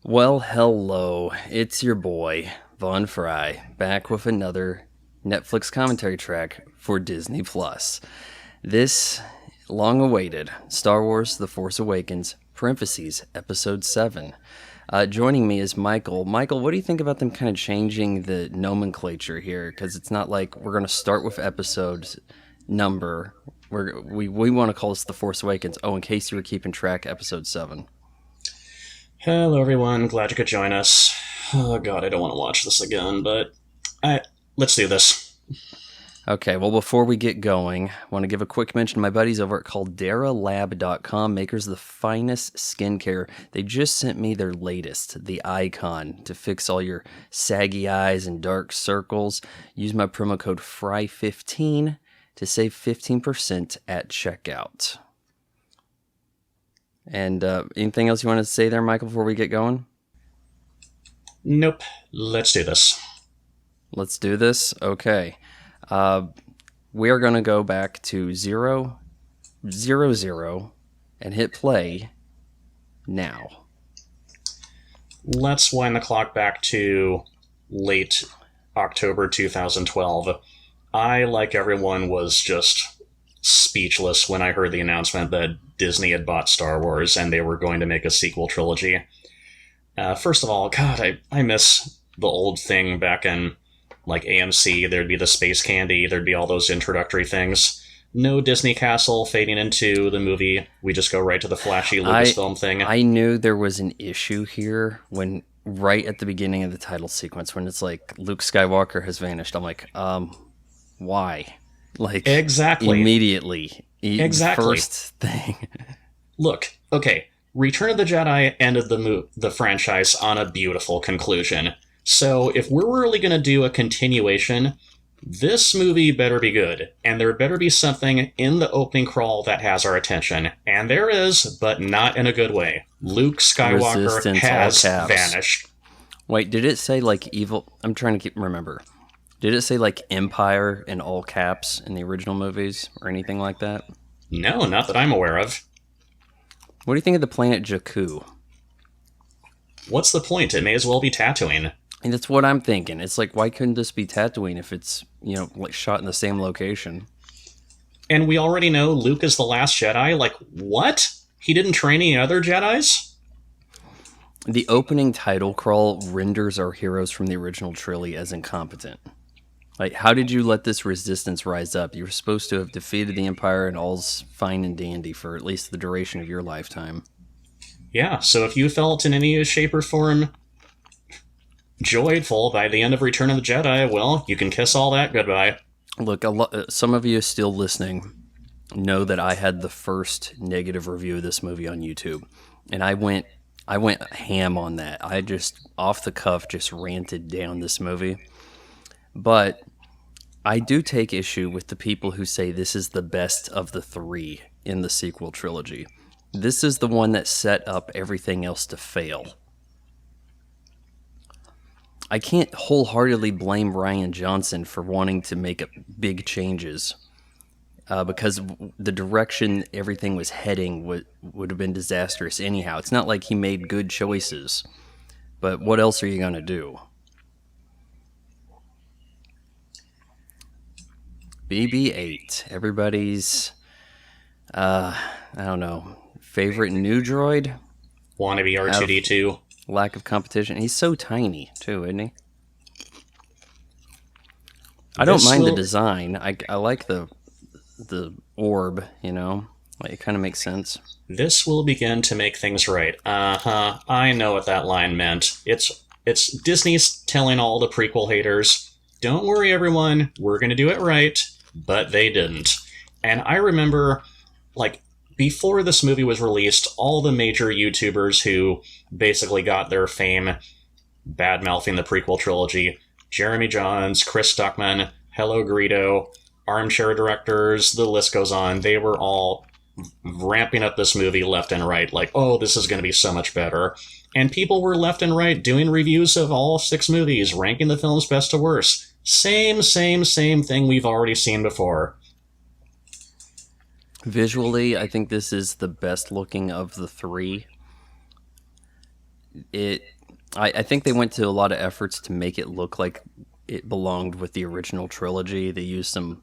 Well, hello. It's your boy, Von Fry, back with another Netflix commentary track for Disney Plus. This long awaited Star Wars The Force Awakens, parentheses, Episode 7. Joining me is Michael. Michael, what do you think about them kind of changing the nomenclature here? Because it's not like we're going to start with episodes number. We want to call this The Force Awakens. Oh, in case you were keeping track, Episode 7. Hello, everyone. Glad you could join us. Oh, God, I don't want to watch this again, but let's do this. Okay, well, before we get going, I want to give a quick mention to my buddies over at calderalab.com, makers of the finest skincare. They just sent me their latest, the Icon, to fix all your saggy eyes and dark circles. Use my promo code FRY15 to save 15% at checkout. And anything else you want to say there, Michael, before we get going? Nope. Let's do this. Let's do this? Okay. We are going to go back to 000 and hit play now. Let's wind the clock back to late October 2012. I, like everyone, was just speechless when I heard the announcement that Disney had bought Star Wars and they were going to make a sequel trilogy. First of all, God, I miss the old thing back in, like, AMC. There'd be the space candy, there'd be all those introductory things. No Disney Castle fading into the movie. We just go right to the flashy Lucasfilm thing. I knew there was an issue here when, right at the beginning of the title sequence, when it's like, Luke Skywalker has vanished. I'm like, why? Like, exactly. Immediately. Exactly. First thing. Look, okay, Return of the Jedi ended the franchise on a beautiful conclusion. So if we're really going to do a continuation, this movie better be good. And there better be something in the opening crawl that has our attention. And there is, but not in a good way. Luke Skywalker Resistance, has vanished. Wait, did it say, like, evil? I'm trying to remember. Did it say, like, Empire in all caps in the original movies or anything like that? No, not that I'm aware of. What do you think of the planet Jakku? What's the point? It may as well be Tatooine. And that's what I'm thinking. It's like, why couldn't this be Tatooine if it's, like, shot in the same location? And we already know Luke is the last Jedi? Like, what? He didn't train any other Jedis? The opening title crawl renders our heroes from the original trilogy as incompetent. Like, how did you let this resistance rise up? You were supposed to have defeated the Empire and all's fine and dandy for at least the duration of your lifetime. Yeah, so if you felt in any shape or form joyful by the end of Return of the Jedi, well, you can kiss all that goodbye. Look, some of you still listening know that I had the first negative review of this movie on YouTube, and I went ham on that. I just, off the cuff, just ranted down this movie. But I do take issue with the people who say this is the best of the three in the sequel trilogy. This is the one that set up everything else to fail. I can't wholeheartedly blame Rian Johnson for wanting to make big changes because the direction everything was heading would have been disastrous anyhow. It's not like he made good choices, but what else are you going to do? BB-8, everybody's, I don't know, favorite new droid? Wannabe R2-D2. Lack of competition. He's so tiny, too, isn't he? I don't mind the design. I like the orb, Like, it kind of makes sense. This will begin to make things right. I know what that line meant. It's Disney's telling all the prequel haters, don't worry, everyone, we're going to do it right. But they didn't. And I remember, like, before this movie was released, all the major YouTubers who basically got their fame bad-mouthing the prequel trilogy, Jeremy Jahns, Chris Stuckman, Hello Greedo, armchair directors, the list goes on, they were all ramping up this movie left and right, like, oh, this is going to be so much better. And people were left and right doing reviews of all 6 movies, ranking the films best to worst. Same thing we've already seen before. Visually, I think this is the best looking of the three. I think they went to a lot of efforts to make it look like it belonged with the original trilogy. They used some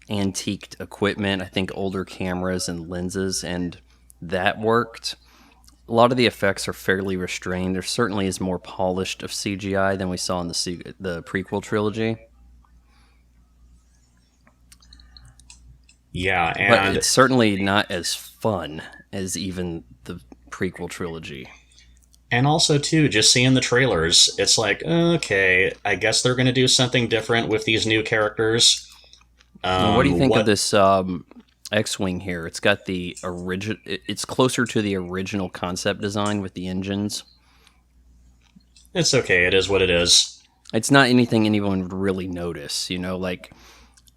antiqued equipment, I think older cameras and lenses, and that worked. A lot of the effects are fairly restrained. There certainly is more polished of CGI than we saw in the prequel trilogy. Yeah, But and it's certainly not as fun as even the prequel trilogy. also too, just seeing the trailers, it's like, okay, I guess they're going to do something different with these new characters. What do you think of this X-wing here? It's got the original. It's closer to the original concept design with the engines. It's okay. It is what it is. It's not anything anyone would really notice, you know. Like,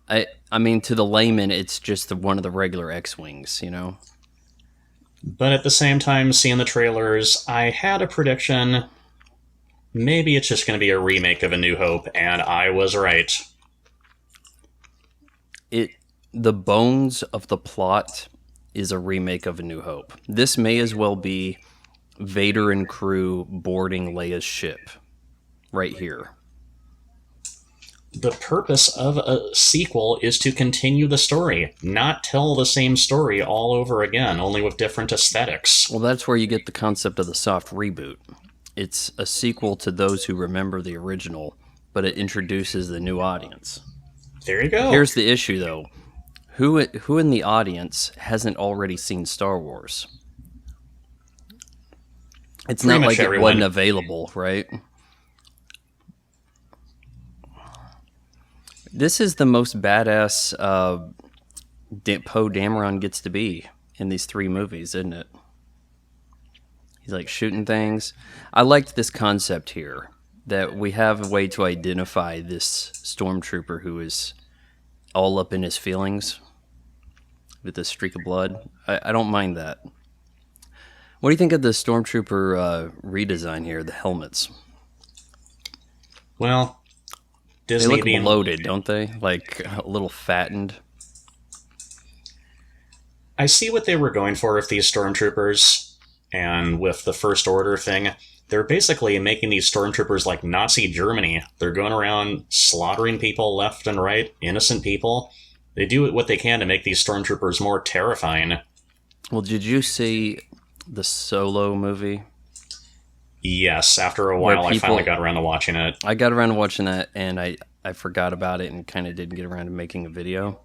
I mean, to the layman, it's just one of the regular X-wings, you know. But at the same time, seeing the trailers, I had a prediction. Maybe it's just going to be a remake of A New Hope, and I was right. The bones of the plot is a remake of A New Hope. This may as well be Vader and crew boarding Leia's ship right here. The purpose of a sequel is to continue the story, not tell the same story all over again, only with different aesthetics. Well, that's where you get the concept of the soft reboot. It's a sequel to those who remember the original, but it introduces the new audience. There you go. Here's the issue, though. Who in the audience hasn't already seen Star Wars? It's Pretty not much like everyone. it wasn't available, right? This is the most badass Poe Dameron gets to be in these three movies, isn't it? He's like shooting things. I liked this concept here, that we have a way to identify this stormtrooper who is all up in his feelings with a streak of blood. I don't mind that. What do you think of the stormtrooper redesign here, the helmets? Well, They Disney look being bloated, don't they? Like a little fattened. I see what they were going for with these stormtroopers, and with the First Order thing. They're basically making these stormtroopers like Nazi Germany. They're going around slaughtering people left and right, innocent people. They do what they can to make these stormtroopers more terrifying. Well, did you see the Solo movie? Yes, after a while I finally got around to watching it. I got around to watching that, and I forgot about it and kind of didn't get around to making a video.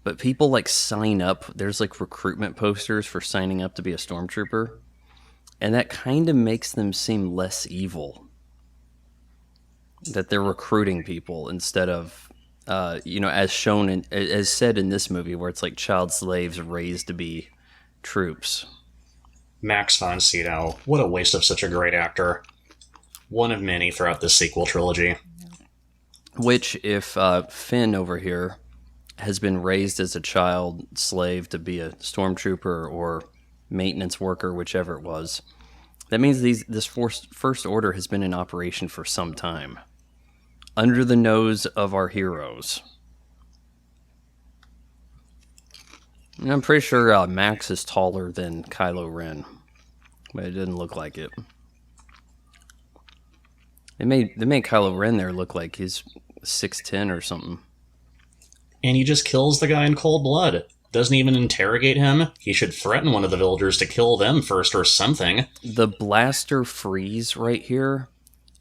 But people like sign up. There's like recruitment posters for signing up to be a stormtrooper. And that kind of makes them seem less evil. That they're recruiting people instead of, as shown as said in this movie, where it's like child slaves raised to be troops. Max von Sydow, what a waste of such a great actor. One of many throughout this sequel trilogy. Which, if Finn over here has been raised as a child slave to be a stormtrooper or maintenance worker, whichever it was, that means this First Order has been in operation for some time, under the nose of our heroes. And I'm pretty sure Max is taller than Kylo Ren, but it didn't look like it. They made Kylo Ren there look like he's 6'10" or something. And he just kills the guy in cold blood. Doesn't even interrogate him. He should threaten one of the villagers to kill them first or something. The blaster freeze right here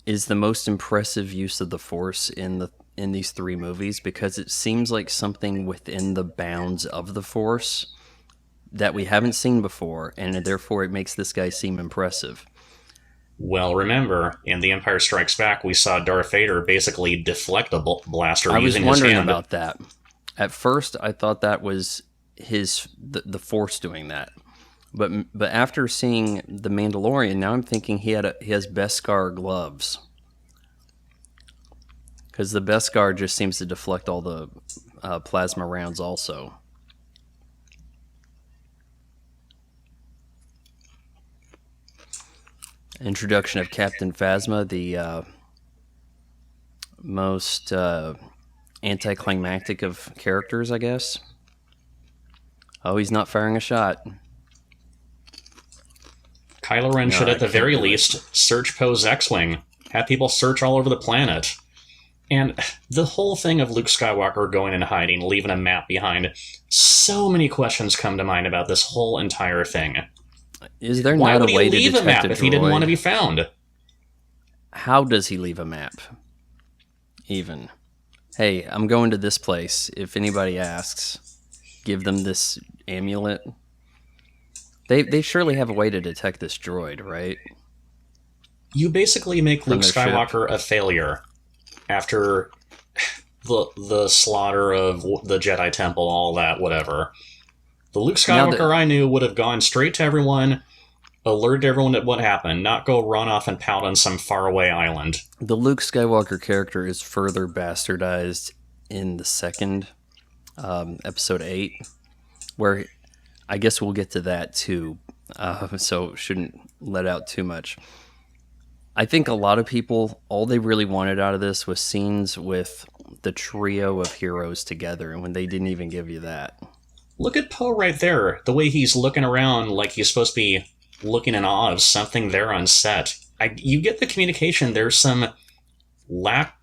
is the most impressive use of the Force in these three movies, because it seems like something within the bounds of the Force that we haven't seen before, and therefore it makes this guy seem impressive. Well, remember, in The Empire Strikes Back, we saw Darth Vader basically deflect a blaster I was using his wondering hand. about that. At first, I thought that was the Force doing that, but after seeing The Mandalorian, now I'm thinking he has Beskar gloves, because the Beskar just seems to deflect all the plasma rounds also. Introduction of Captain Phasma, the most anticlimactic of characters, I guess. Oh, he's not firing a shot. Kylo Ren No, should, I at the can't very do it. least, search Poe's X-Wing. Have people search all over the planet. And the whole thing of Luke Skywalker going into hiding, leaving a map behind, so many questions come to mind about this whole entire thing. Is there Why not would a he way to leave a detect map a if he didn't want to droid? be found? How does he leave a map? Even. Hey, I'm going to this place. If anybody asks, give them this amulet. They surely have a way to detect this droid, right? You basically make From Luke their ship. Skywalker a failure after the slaughter of the Jedi Temple, all that, whatever. The Luke Now Skywalker I knew would have gone straight to everyone, alerted everyone at what happened, not go run off and pout on some faraway island. The Luke Skywalker character is further bastardized in the second episode 8, where I guess we'll get to that too, so shouldn't let out too much. I think a lot of people, all they really wanted out of this was scenes with the trio of heroes together, and when they didn't even give you that. Look at Poe right there, the way he's looking around like he's supposed to be looking in awe of something there on set. You get the communication, there's some lack...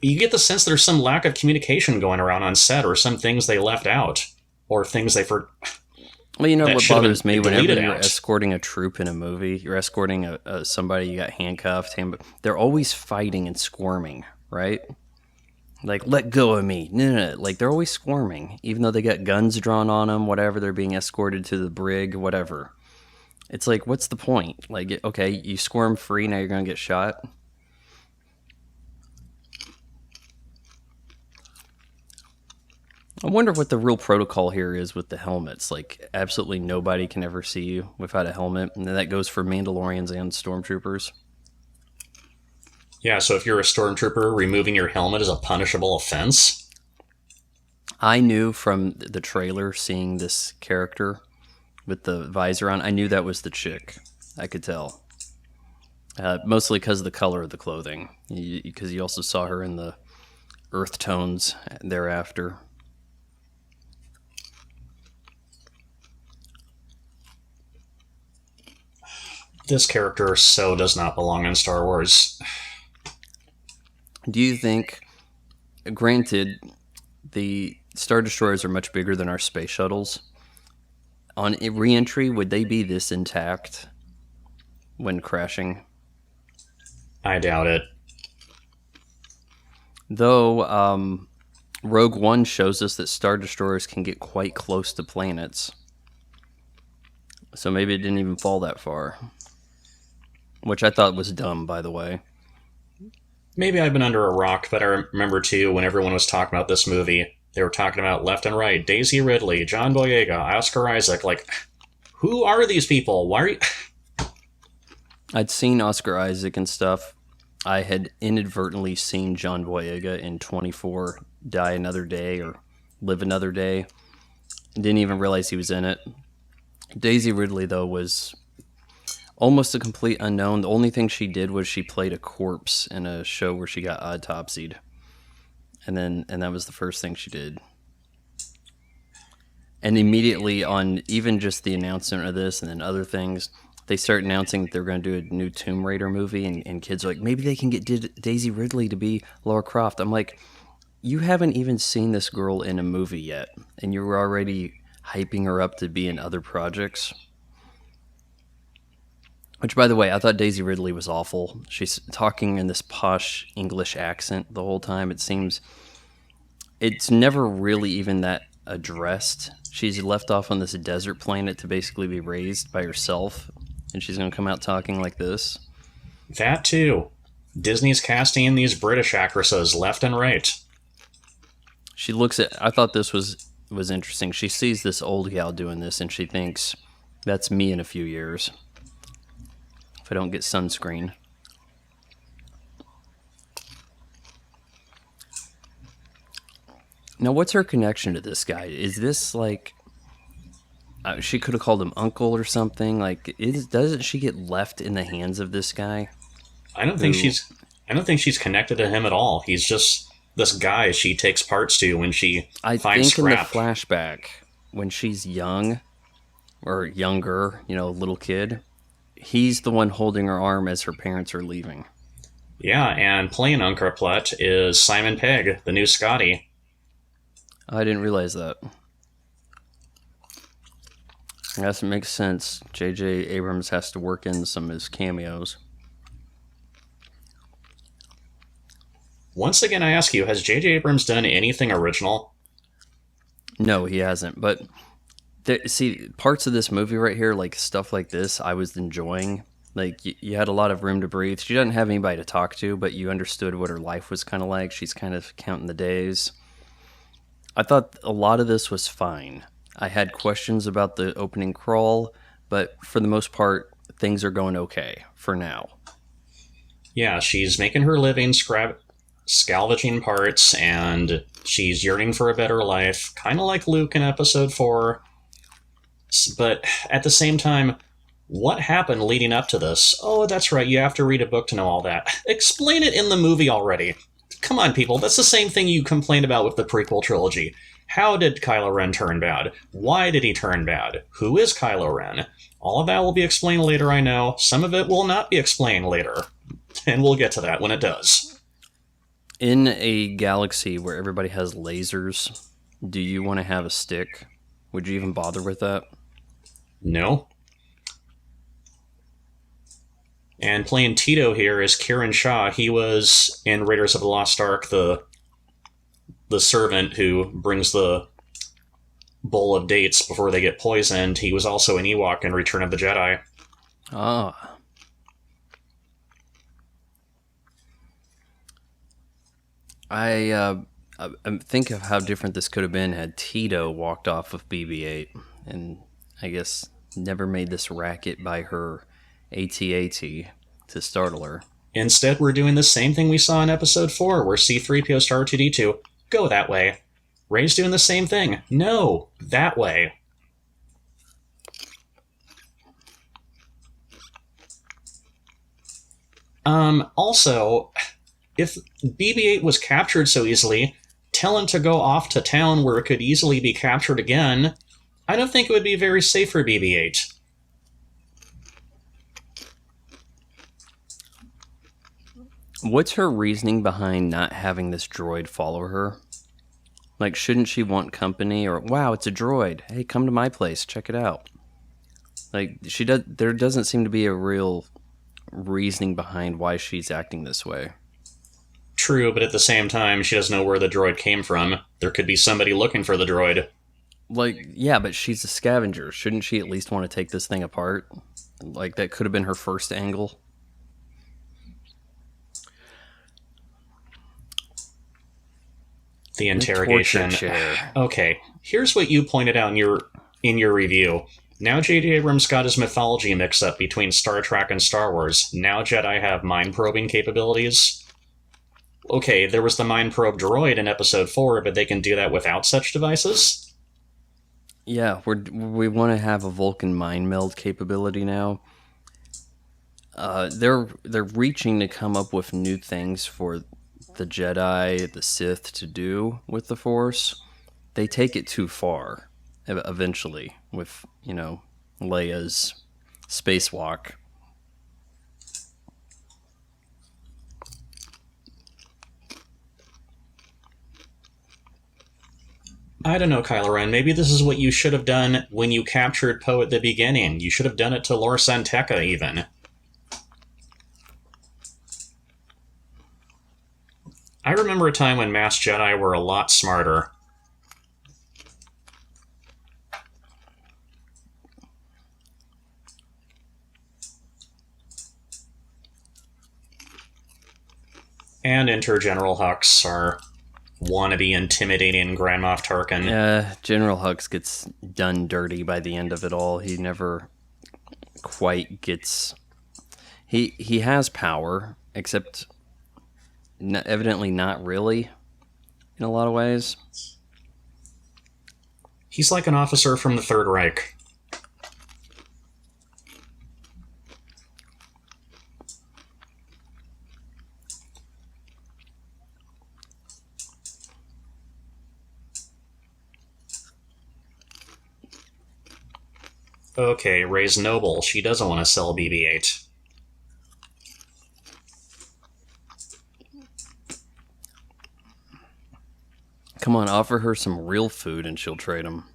You get the sense there's some lack of communication going around on set, or some things they left out, or things they Well, you know that what should have bothers been me? Whenever deleted you're out. escorting a troop in a movie, you're escorting somebody, you got handcuffed, they're always fighting and squirming, right? Like, let go of me. No. Like, they're always squirming, even though they got guns drawn on them, whatever, they're being escorted to the brig, whatever. It's like, what's the point? Like, okay, you squirm free, now you're going to get shot? I wonder what the real protocol here is with the helmets. Like, absolutely nobody can ever see you without a helmet. And that goes for Mandalorians and Stormtroopers. Yeah, so if you're a stormtrooper, removing your helmet is a punishable offense? I knew from the trailer, seeing this character with the visor on, I knew that was the chick. I could tell. Mostly because of the color of the clothing. Because you also saw her in the earth tones thereafter. This character so does not belong in Star Wars. Do you think, granted, the Star Destroyers are much bigger than our space shuttles, on re-entry, would they be this intact when crashing? I doubt it. Though, Rogue One shows us that Star Destroyers can get quite close to planets. So maybe it didn't even fall that far. Which I thought was dumb, by the way. Maybe I've been under a rock, but I remember too when everyone was talking about this movie, they were talking about left and right, Daisy Ridley, John Boyega, Oscar Isaac. Like, who are these people? Why are you... I'd seen Oscar Isaac and stuff. I had inadvertently seen John Boyega in 24 Die Another Day or Live Another Day. Didn't even realize he was in it. Daisy Ridley, though, was almost a complete unknown. The only thing she did was she played a corpse in a show where she got autopsied. And that was the first thing she did. And immediately on even just the announcement of this and then other things, they start announcing that they're going to do a new Tomb Raider movie, and kids are like, maybe they can get Daisy Ridley to be Lara Croft. I'm like, you haven't even seen this girl in a movie yet, and you're already hyping her up to be in other projects. Which, by the way, I thought Daisy Ridley was awful. She's talking in this posh English accent the whole time. It seems it's never really even that addressed. She's left off on this desert planet to basically be raised by herself, and she's going to come out talking like this. That too. Disney's casting in these British actresses left and right. She looks at... I thought this was interesting. She sees this old gal doing this, and she thinks, that's me in a few years. If I don't get sunscreen. Now, what's her connection to this guy? Is this like... she could have called him uncle or something. Like, doesn't she get left in the hands of this guy? I don't think she's connected to him at all. He's just this guy she takes parts to when she finds scrap. In the flashback, when she's young, or younger, little kid, He's the one holding her arm as her parents are leaving. Yeah, and playing Unkar Plutt is Simon Pegg, the new Scotty. I didn't realize that. I guess it makes sense. J.J. Abrams has to work in some of his cameos. Once again, I ask you, has J.J. Abrams done anything original? No, he hasn't. But see, parts of this movie right here, like stuff like this, I was enjoying. Like, you had a lot of room to breathe. She doesn't have anybody to talk to, but you understood what her life was kind of like. She's kind of counting the days. I thought a lot of this was fine. I had questions about the opening crawl, but for the most part, things are going okay for now. Yeah, she's making her living scavenging parts, and she's yearning for a better life, kind of like Luke in Episode 4. But at the same time, what happened leading up to this? Oh, that's right, you have to read a book to know all that. Explain it in the movie already. Come on, people, that's the same thing you complained about with the prequel trilogy. How did Kylo Ren turn bad? Why did he turn bad? Who is Kylo Ren? All of that will be explained later, I know. Some of it will not be explained later. And we'll get to that when it does. In a galaxy where everybody has lasers, do you want to have a stick? Would you even bother with that? No. And playing Tito here is Kieran Shaw. He was in Raiders of the Lost Ark, the servant who brings the bowl of dates before they get poisoned. He was also an Ewok in Return of the Jedi. Ah. I think of how different this could have been had Tito walked off with BB-8 and I guess never made this racket by her AT-AT to startle her. Instead, we're doing the same thing we saw in Episode 4, where C-3PO star R2-D2. Go that way. Rey's doing the same thing. No, that way. Also, if BB-8 was captured so easily, tell him to go off to town where it could easily be captured again. I don't think it would be very safe for BB-8. What's her reasoning behind not having this droid follow her? Like, shouldn't she want company? Or, wow, it's a droid. Hey, come to my place. Check it out. Like, there doesn't seem to be a real reasoning behind why she's acting this way. True, but at the same time, she doesn't know where the droid came from. There could be somebody looking for the droid. Like, yeah, but she's a scavenger. Shouldn't she at least want to take this thing apart? Like, that could have been her first angle. The interrogation. Okay, here's what you pointed out in your review. Now J.J. Abrams got his mythology mixed up between Star Trek and Star Wars. Now Jedi have mind-probing capabilities. Okay, there was the mind-probe droid in Episode 4, but they can do that without such devices? Yeah, we want to have a Vulcan mind meld capability now. They're reaching to come up with new things for the Jedi, the Sith to do with the Force. They take it too far eventually with, Leia's spacewalk. I don't know, Kylo Ren. Maybe this is what you should have done when you captured Poe at the beginning. You should have done it to Lor San Tekka, even. I remember a time when Mass Jedi were a lot smarter. And enter General Hux, our wannabe intimidating Grand Moff Tarkin. Yeah, General Hux gets done dirty by the end of it all. He never quite gets... He has power, except evidently not really, in a lot of ways. He's like an officer from the Third Reich. Okay, Rey's noble. She doesn't want to sell BB-8. Come on, offer her some real food and she'll trade them.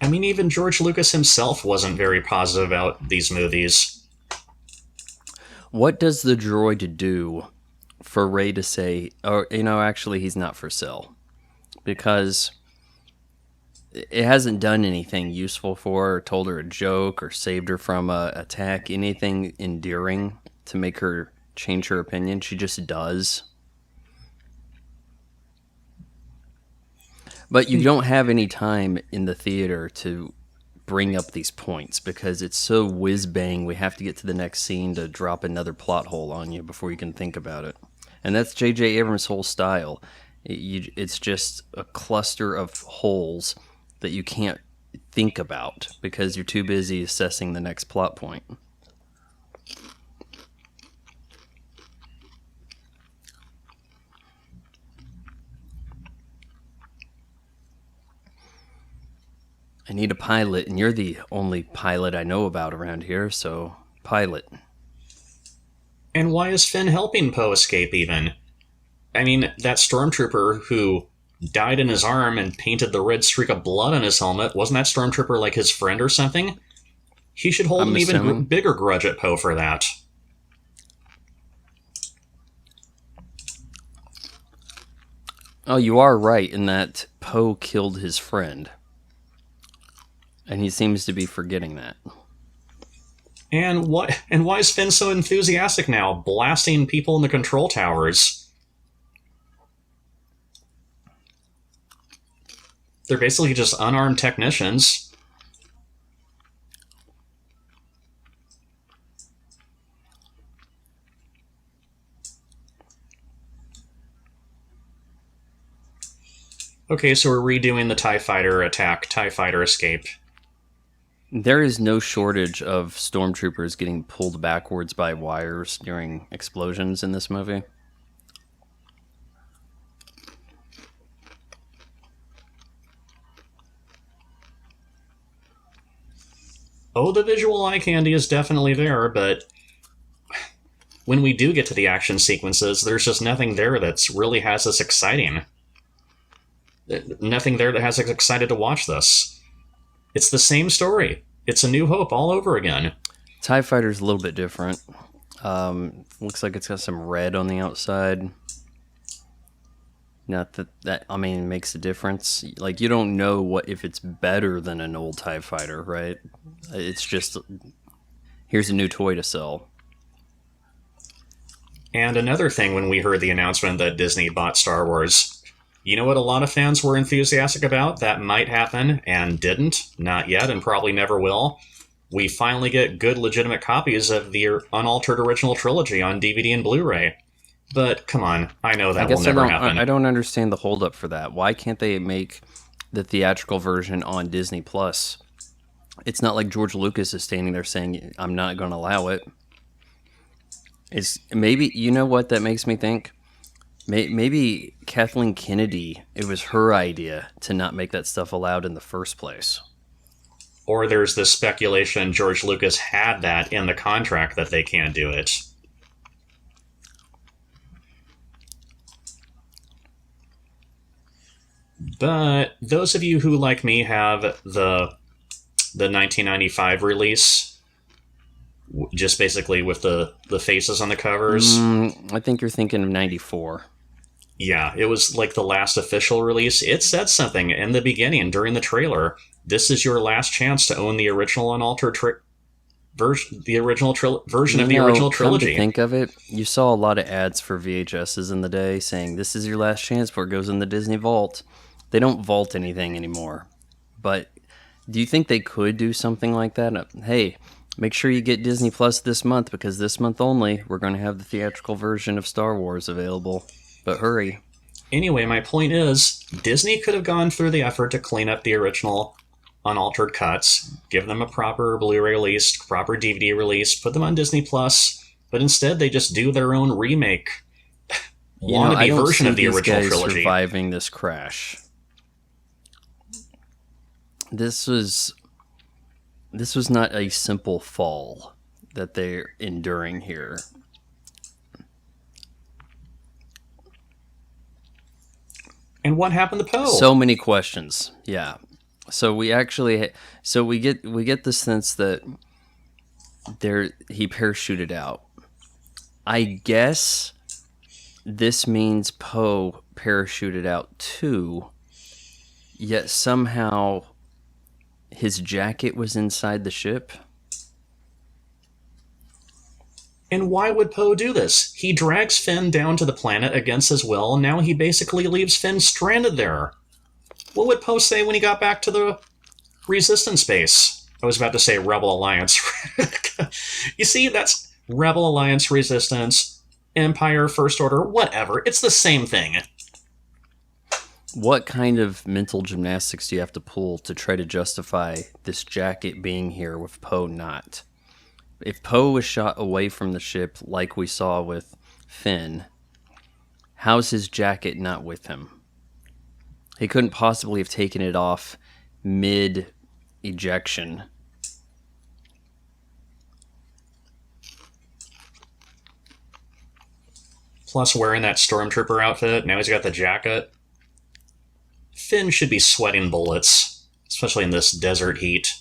I mean, even George Lucas himself wasn't very positive about these movies. What does the droid do for Rey to say, oh, actually he's not for sale? Because it hasn't done anything useful for her, or told her a joke, or saved her from a attack, anything endearing to make her change her opinion. She just does. But you don't have any time in the theater to bring up these points because it's so whiz-bang. We have to get to the next scene to drop another plot hole on you before you can think about it. And that's J.J. Abrams' whole style. It's just a cluster of holes that you can't think about because you're too busy assessing the next plot point. I need a pilot, and you're the only pilot I know about around here, so pilot. And why is Finn helping Poe escape, even? I mean, that stormtrooper who died in his arm and painted the red streak of blood on his helmet, wasn't that stormtrooper like his friend or something? He should hold an even bigger grudge at Poe for that. Oh, you are right in that Poe killed his friend. And he seems to be forgetting that. And why is Finn so enthusiastic now, blasting people in the control towers? They're basically just unarmed technicians. Okay, so we're redoing the TIE Fighter attack, TIE Fighter escape. There is no shortage of stormtroopers getting pulled backwards by wires during explosions in this movie. Oh, the visual eye candy is definitely there, but when we do get to the action sequences, there's just nothing there that's really has us exciting. Nothing there that has us excited to watch this. It's the same story. It's A New Hope all over again. TIE Fighter's a little bit different. Looks like it's got some red on the outside. Not that makes a difference. Like, you don't know if it's better than an old TIE Fighter, right? It's just, here's a new toy to sell. And another thing when we heard the announcement that Disney bought Star Wars, you know what a lot of fans were enthusiastic about? That might happen, and didn't. Not yet, and probably never will. We finally get good, legitimate copies of the unaltered original trilogy on DVD and Blu-ray. But, come on, I know that will never happen. I don't understand the holdup for that. Why can't they make the theatrical version on Disney+? It's not like George Lucas is standing there saying, I'm not going to allow it. It's maybe, you know what that makes me think? Maybe Kathleen Kennedy, it was her idea to not make that stuff allowed in the first place. Or there's this speculation George Lucas had that in the contract that they can't do it. But those of you who, like me, have the 1995 release, just basically with the faces on the covers. I think you're thinking of 94. Yeah, it was like the last official release. It said something in the beginning during the trailer. This is your last chance to own the original unaltered version of the original trilogy. Come to think of it, you saw a lot of ads for VHSs in the day saying this is your last chance before it goes in the Disney vault. They don't vault anything anymore. But do you think they could do something like that? Hey, make sure you get Disney Plus this month because this month only we're going to have the theatrical version of Star Wars available. But hurry. Anyway, my point is, Disney could have gone through the effort to clean up the original unaltered cuts, give them a proper Blu-ray release, proper DVD release, put them on Disney Plus, but instead they just do their own remake, wannabe version of the original trilogy. Surviving this crash. This was not a simple fall that they're enduring here. And what happened to Poe? So many questions. Yeah. So we get the sense that he parachuted out. I guess this means Poe parachuted out too. Yet somehow his jacket was inside the ship. And why would Poe do this? He drags Finn down to the planet against his will, and now he basically leaves Finn stranded there. What would Poe say when he got back to the Resistance base? I was about to say Rebel Alliance. You see, that's Rebel Alliance, Resistance, Empire, First Order, whatever. It's the same thing. What kind of mental gymnastics do you have to pull to try to justify this jacket being here with Poe not? If Poe was shot away from the ship like we saw with Finn, how's his jacket not with him? He couldn't possibly have taken it off mid-ejection. Plus wearing that stormtrooper outfit, now he's got the jacket. Finn should be sweating bullets, especially in this desert heat.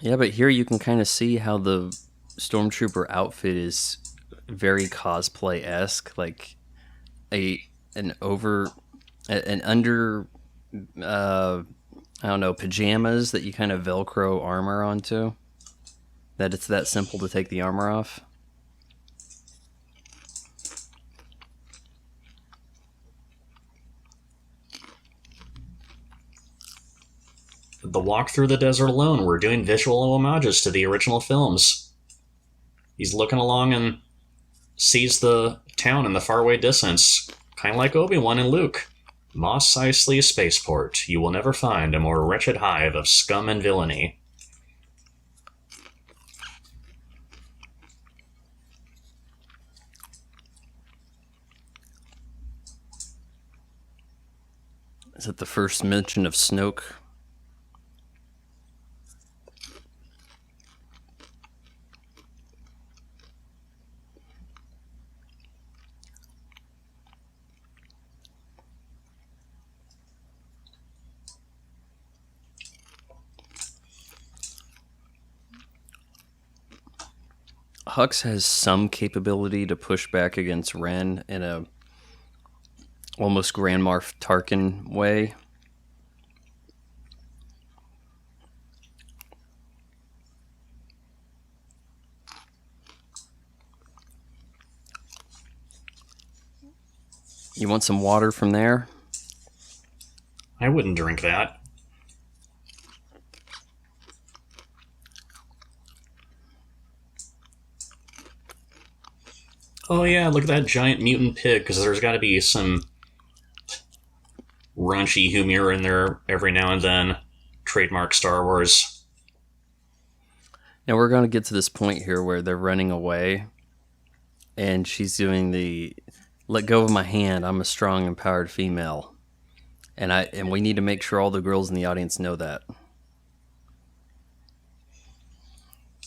Yeah, but here you can kind of see how the stormtrooper outfit is very cosplay-esque, like an under I don't know, pajamas that you kind of Velcro armor onto. That it's that simple to take the armor off. The walk through the desert alone, we're doing visual homages to the original films. He's looking along and sees the town in the faraway distance, kind of like Obi-Wan and Luke. Mos Eisley Spaceport. You will never find a more wretched hive of scum and villainy. Is it the first mention of Snoke? Hux has some capability to push back against Ren in a almost Grand Moff Tarkin way. You want some water from there? I wouldn't drink that. Oh yeah, look at that giant mutant pig, because there's got to be some raunchy humor in there every now and then. Trademark Star Wars. Now we're going to get to this point here where they're running away, and she's doing the "let go of my hand, I'm a strong, empowered female," and we need to make sure all the girls in the audience know that.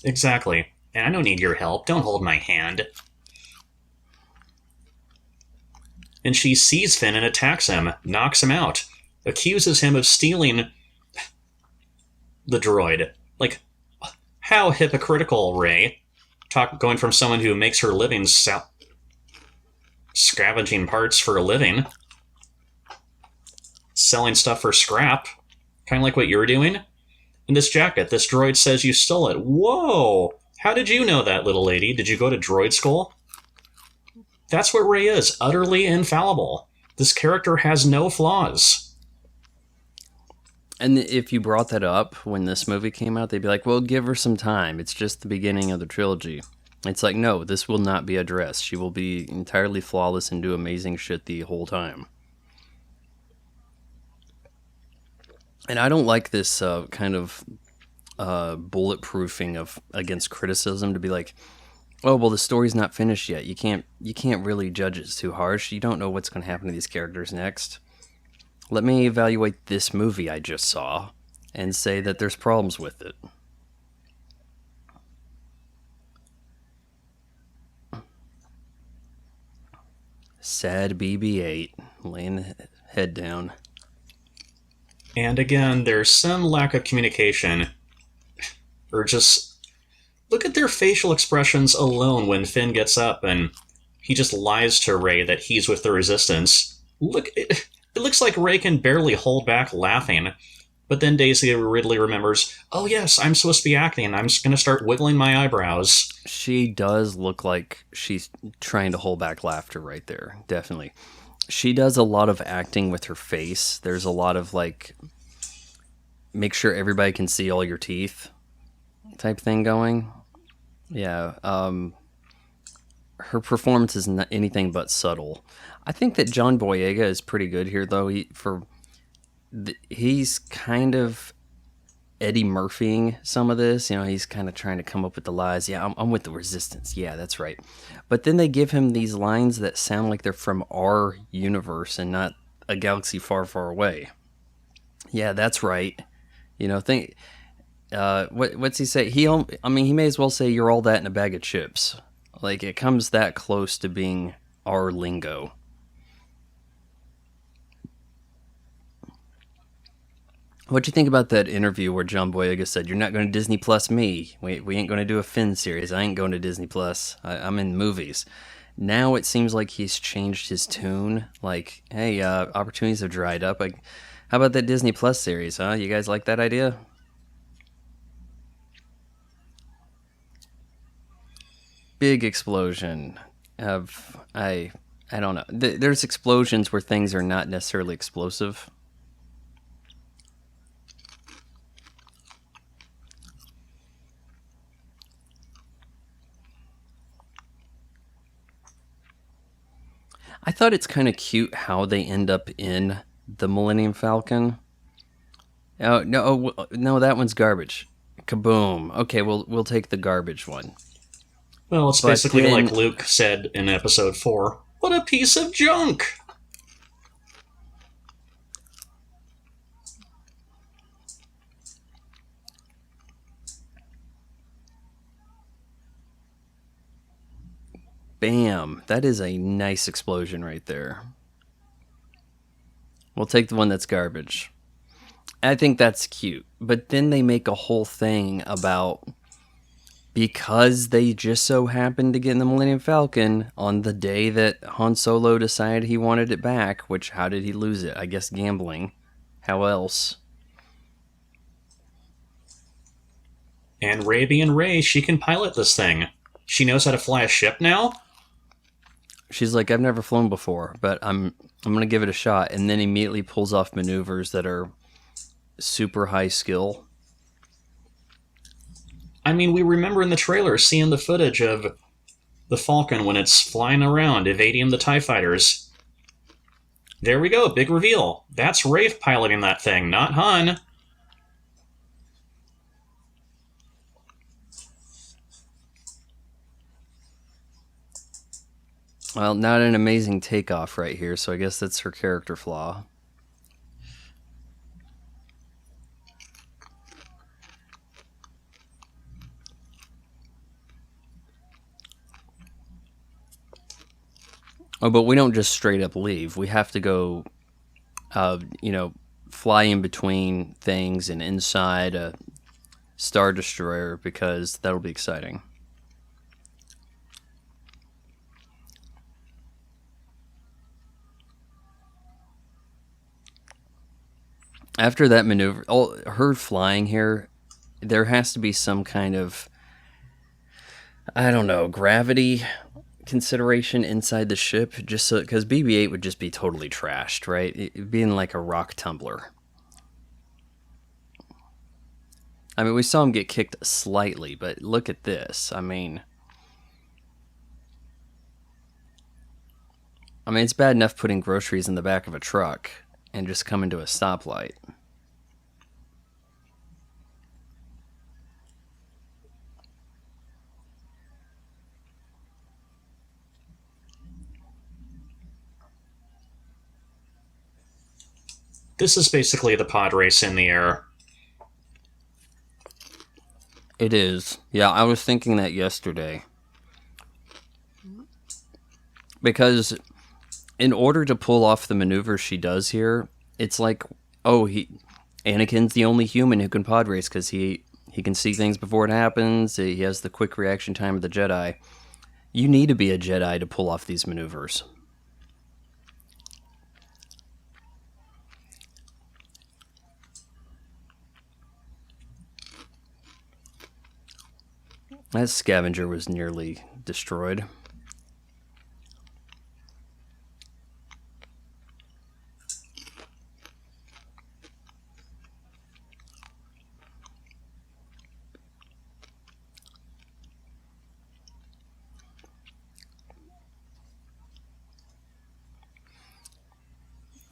Exactly. And I don't need your help. Don't hold my hand. And she sees Finn and attacks him, knocks him out, accuses him of stealing the droid. Like, how hypocritical, Rey. Going from someone who makes her living scavenging parts for a living, selling stuff for scrap, kind of like what you're doing. And this jacket, this droid says you stole it. Whoa! How did you know that, little lady? Did you go to droid school? That's what Rey is, utterly infallible. This character has no flaws. And if you brought that up when this movie came out, they'd be like, well, give her some time. It's just the beginning of the trilogy. It's like, no, this will not be addressed. She will be entirely flawless and do amazing shit the whole time. And I don't like this kind of bulletproofing of against criticism to be like, oh well, the story's not finished yet. You can't really judge it too harsh. You don't know what's going to happen to these characters next. Let me evaluate this movie I just saw and say that there's problems with it. Sad BB-8 laying the head down. And again, there's some lack of communication. Or just look at their facial expressions alone when Finn gets up and he just lies to Rey that he's with the Resistance. It looks like Rey can barely hold back laughing. But then Daisy Ridley remembers, oh yes, I'm supposed to be acting. I'm just going to start wiggling my eyebrows. She does look like she's trying to hold back laughter right there. Definitely. She does a lot of acting with her face. There's a lot of like, make sure everybody can see all your teeth type thing going. Yeah. Her performance is not anything but subtle. I think that John Boyega is pretty good here, though. He's kind of Eddie Murphying some of this. You know, he's kind of trying to come up with the lies. Yeah, I'm with the Resistance. Yeah, that's right. But then they give him these lines that sound like they're from our universe and not a galaxy far, far away. Yeah, that's right. You know, what's he say? He may as well say you're all that in a bag of chips. Like, it comes that close to being our lingo. What'd you think about that interview where John Boyega said, you're not going to Disney Plus me. We ain't going to do a Finn series. I ain't going to Disney Plus. I'm in movies. Now it seems like he's changed his tune. Like, hey, opportunities have dried up. Like, how about that Disney Plus series, huh? You guys like that idea? Big explosion of, I don't know. There's explosions where things are not necessarily explosive. I thought it's kind of cute how they end up in the Millennium Falcon. Oh no, that one's garbage. Kaboom. Okay, we'll take the garbage one. Well, it's basically like Luke said in Episode 4. What a piece of junk! Bam. That is a nice explosion right there. We'll take the one that's garbage. I think that's cute. But then they make a whole thing about because they just so happened to get in the Millennium Falcon on the day that Han Solo decided he wanted it back, which how did he lose it? I guess gambling. How else? And Rey being Rey, she can pilot this thing. She knows how to fly a ship now? She's like, I've never flown before, but I'm going to give it a shot. And then immediately pulls off maneuvers that are super high skill. I mean, we remember in the trailer seeing the footage of the Falcon when it's flying around, evading the TIE fighters. There we go, big reveal. That's Rey piloting that thing, not Han. Well, not an amazing takeoff right here, so I guess that's her character flaw. Oh, but we don't just straight up leave. We have to go, fly in between things and inside a Star Destroyer because that'll be exciting. After that maneuver, her flying here, there has to be some kind of, I don't know, gravity consideration inside the ship, just so because BB-8 would just be totally trashed, right? It being like a rock tumbler. I mean, we saw him get kicked slightly, but look at this. I mean, it's bad enough putting groceries in the back of a truck and just coming to a stoplight. This is basically the pod race in the air. It is. Yeah, I was thinking that yesterday. Because in order to pull off the maneuvers she does here, it's like, Anakin's the only human who can pod race because he can see things before it happens. He has the quick reaction time of the Jedi. You need to be a Jedi to pull off these maneuvers. That scavenger was nearly destroyed.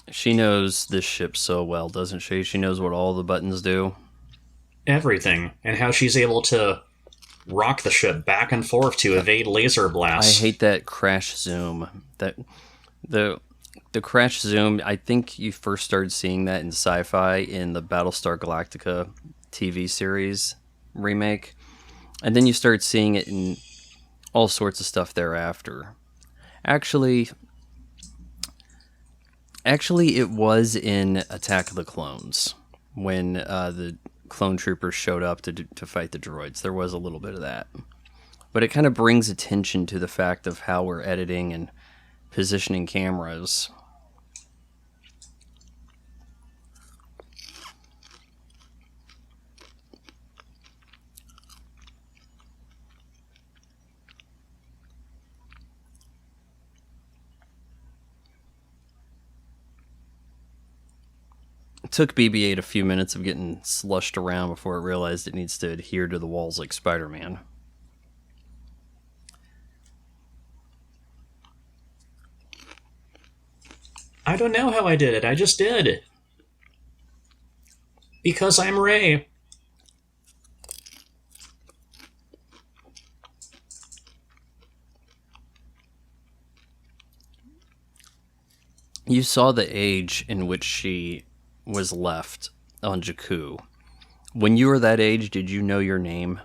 She knows this ship so well, doesn't she? She knows what all the buttons do. Everything. And how she's able to rock the ship back and forth to evade laser blasts. I hate that crash zoom. The crash zoom, I think you first started seeing that in sci-fi in the Battlestar Galactica TV series remake. And then you started seeing it in all sorts of stuff thereafter. Actually, it was in Attack of the Clones when the clone troopers showed up to fight the droids. There was a little bit of that. But it kind of brings attention to the fact of how we're editing and positioning cameras. It took BB-8 a few minutes of getting slushed around before it realized it needs to adhere to the walls like Spider-Man. I don't know how I did it. I just did. Because I'm Rey. You saw the age in which she was left on Jakku. When you were that age, did you know your name?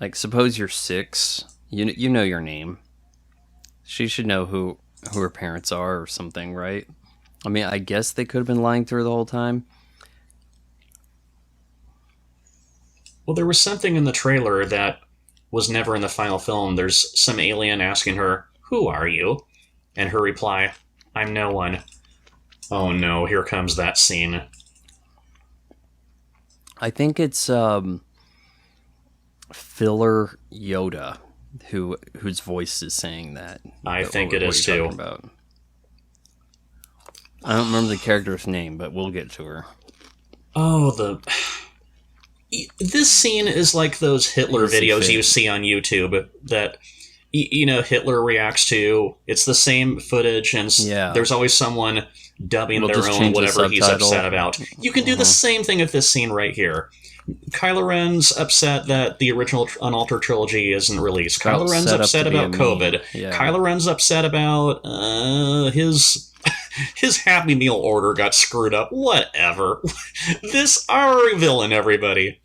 Like, suppose you're 6. You know your name. She should know who her parents are or something, right? I mean, I guess they could have been lying to her the whole time. Well, there was something in the trailer that was never in the final film. There's some alien asking her, "Who are you?" And her reply, "I'm no one." Oh no, here comes that scene. I think it's Filler Yoda whose voice is saying that. I think it is too. About. I don't remember the character's name, but we'll get to her. Oh, this scene is like those Hitler videos you see on YouTube that Hitler reacts to. It's the same footage, and there's always someone dubbing their own whatever he's upset about. You can do the same thing with this scene right here. Kylo Ren's upset that the original Unaltered trilogy isn't released. Kylo Ren's upset about COVID. Yeah. Kylo Ren's upset about his Happy Meal order got screwed up. Whatever. This our villain, everybody.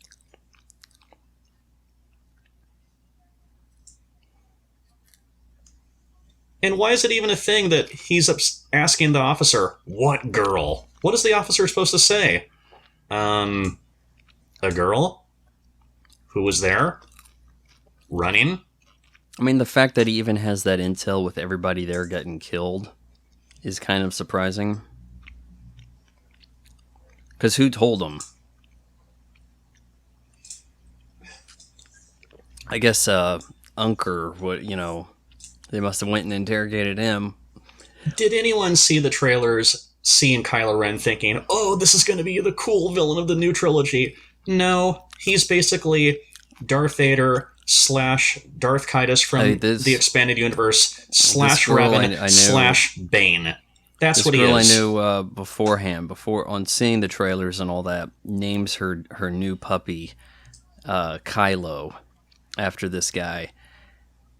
And why is it even a thing that he's asking the officer, "What girl?" What is the officer supposed to say? A girl? Who was there? Running? I mean, the fact that he even has that intel with everybody there getting killed is kind of surprising. Because who told him? I guess Unker, they must have went and interrogated him. Did anyone see the trailers, seeing Kylo Ren thinking, "Oh, this is going to be the cool villain of the new trilogy"? No, he's basically Darth Vader / Darth Kaitis from the expanded universe / Revan / Bane. That's what he is. This girl I knew beforehand, on seeing the trailers and all that, names her new puppy Kylo after this guy,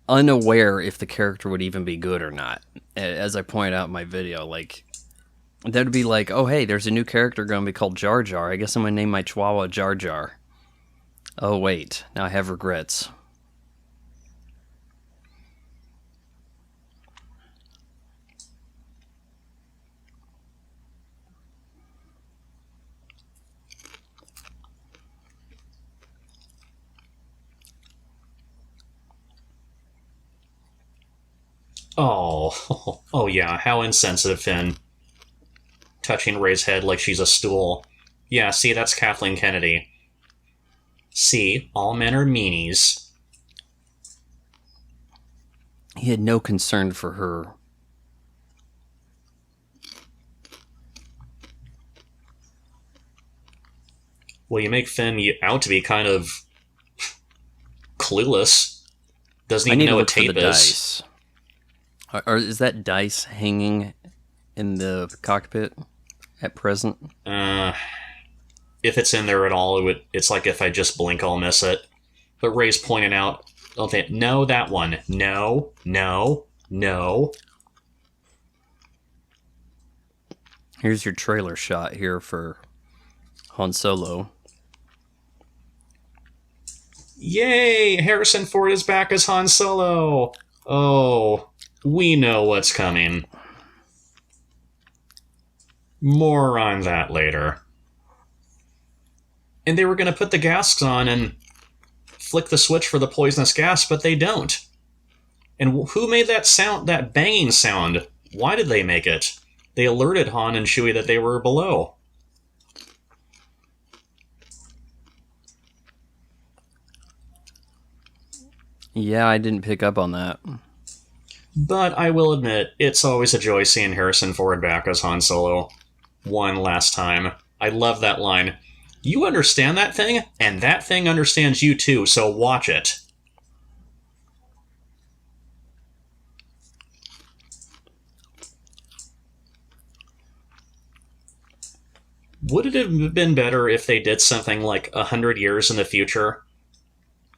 unaware if the character would even be good or not. As I pointed out in my video, like, That would be like, oh, hey, there's a new character going to be called Jar Jar. I guess I'm going to name my Chihuahua Jar Jar. Oh, wait. Now I have regrets. Oh yeah, how insensitive, Finn. Touching Rey's head like she's a stool. Yeah, see, that's Kathleen Kennedy. See, all men are meanies. He had no concern for her. Well, you make Finn out to be kind of clueless. Doesn't even know what tape is. Dice. Or is that dice hanging in the cockpit at present? If it's in there at all, it's like if I just blink, I'll miss it. But Rey's pointing out, okay, no, that one. No, no, no. Here's your trailer shot here for Han Solo. Yay! Harrison Ford is back as Han Solo! Oh, we know what's coming. More on that later. And they were going to put the gasks on and flick the switch for the poisonous gas, but they don't. And who made that sound, that banging sound? Why did they make it? They alerted Han and Chewie that they were below. Yeah, I didn't pick up on that. But I will admit, it's always a joy seeing Harrison Ford back as Han Solo. One last time. I love that line. You understand that thing, and that thing understands you too, so watch it. Would it have been better if they did something like 100 years in the future?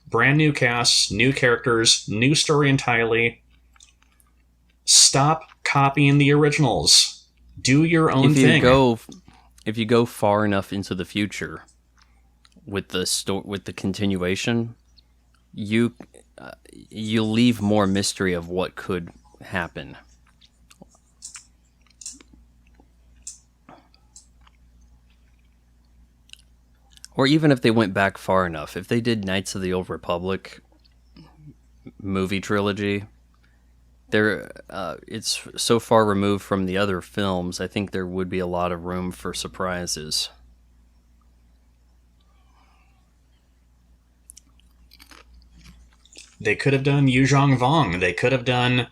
Brand new casts, new characters, new story entirely. Stop copying the originals. Do your own thing. If you go far enough into the future with the continuation, you leave more mystery of what could happen. Or even if they went back far enough, if they did Knights of the Old Republic movie trilogy, it's so far removed from the other films, I think there would be a lot of room for surprises. They could have done Yuzhong Vong. They could have done...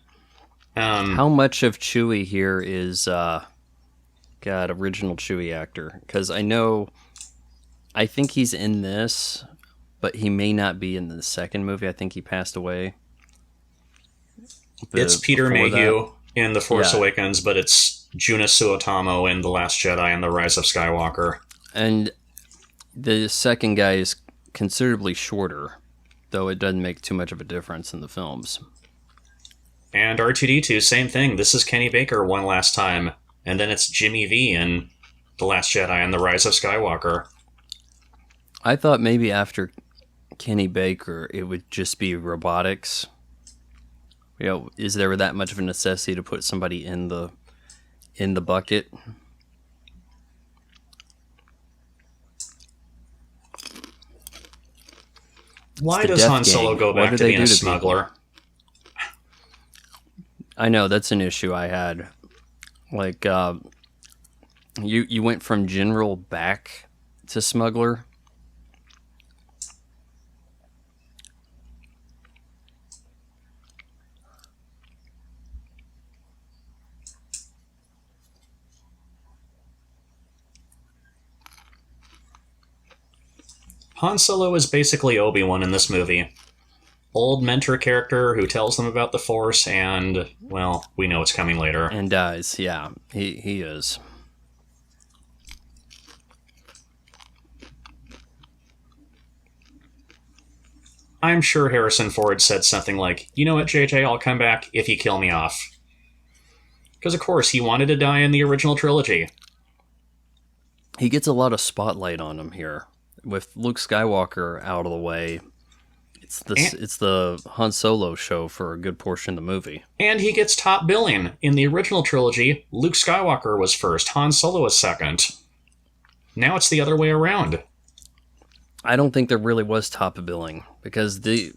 How much of Chewie here is, original Chewie actor? Because I think he's in this, but he may not be in the second movie. I think he passed away. It's Peter Mayhew in The Force Awakens, but it's Juna Suotamo in The Last Jedi and The Rise of Skywalker. And the second guy is considerably shorter, though it doesn't make too much of a difference in the films. And R2-D2, same thing. This is Kenny Baker one last time. And then it's Jimmy V in The Last Jedi and The Rise of Skywalker. I thought maybe after Kenny Baker, it would just be robotics. Is there that much of a necessity to put somebody in the bucket? Why does Han Solo go back to being a smuggler? I know, that's an issue I had. Like, you went from general back to smuggler. Han Solo is basically Obi-Wan in this movie. Old mentor character who tells them about the Force and, well, we know it's coming later. And dies, yeah. He is. I'm sure Harrison Ford said something like, you know what, JJ, I'll come back if you kill me off. Because, of course, he wanted to die in the original trilogy. He gets a lot of spotlight on him here. With Luke Skywalker out of the way, it's the Han Solo show for a good portion of the movie. And he gets top billing. In the original trilogy, Luke Skywalker was first, Han Solo was second. Now it's the other way around. I don't think there really was top billing, because these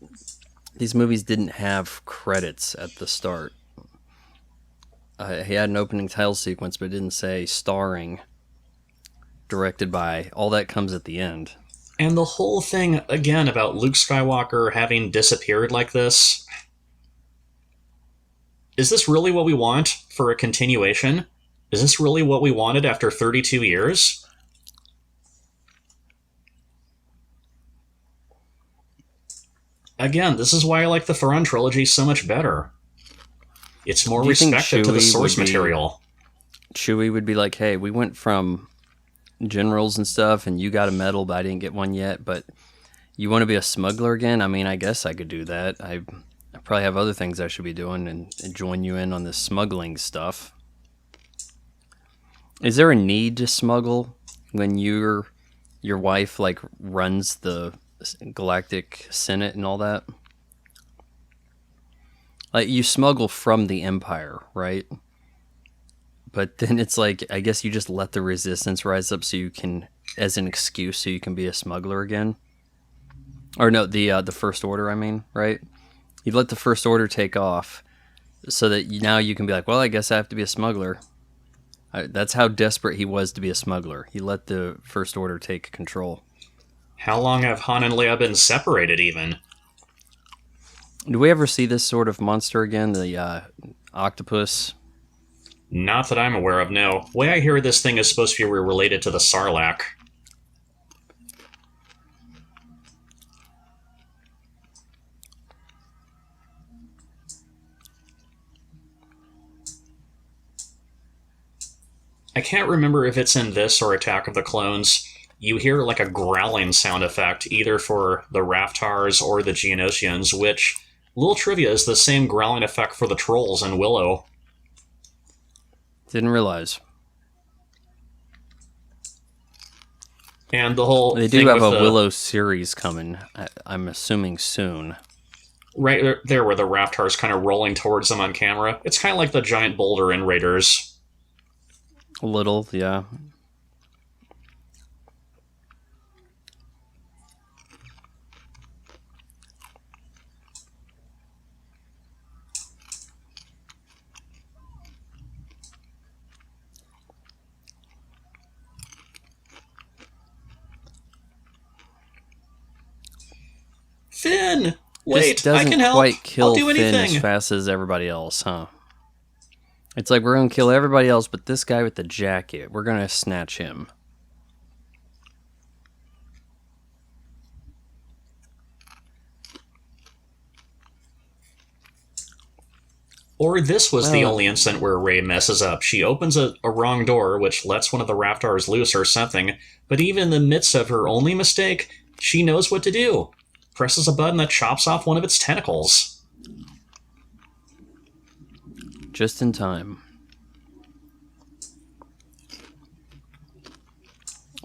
movies didn't have credits at the start. He had an opening title sequence, but it didn't say starring, directed by. All that comes at the end. And the whole thing, again, about Luke Skywalker having disappeared like this. Is this really what we want for a continuation? Is this really what we wanted after 32 years? Again, this is why I like the Thrawn trilogy so much better. It's more respectful to the source material. Chewie would be like, hey, we went from generals and stuff, and you got a medal, but I didn't get one yet, but you want to be a smuggler again? I mean, I guess I could do that. I probably have other things I should be doing, and join you in on this smuggling stuff. Is there a need to smuggle when your wife, like, runs the Galactic Senate and all that? Like, you smuggle from the Empire, right? But then it's like, I guess you just let the Resistance rise up so you can, as an excuse, so you can be a smuggler again. Or no, the First Order, I mean, right? You let the First Order take off so that now you can be like, well, I guess I have to be a smuggler. That's how desperate he was to be a smuggler. He let the First Order take control. How long have Han and Leia been separated, even? Do we ever see this sort of monster again? The octopus? Not that I'm aware of, no. The way I hear this thing is supposed to be related to the Sarlacc. I can't remember if it's in this or Attack of the Clones. You hear like a growling sound effect, either for the Raftars or the Geonosians, which, little trivia, is the same growling effect for the trolls in Willow. Didn't realize. And the whole They do have a Willow series coming, I'm assuming soon. Right there where the Raftars kind of rolling towards them on camera. It's kind of like the giant boulder in Raiders. A little, yeah. Finn! Wait, just doesn't I can help. quite kill I'll do Finn anything. as fast as everybody else, huh? It's like, we're going to kill everybody else, but this guy with the jacket, we're going to snatch him. Or this was the only incident where Rey messes up. She opens a wrong door, which lets one of the Raftars loose or something, but even in the midst of her only mistake, she knows what to do. Presses a button that chops off one of its tentacles. Just in time.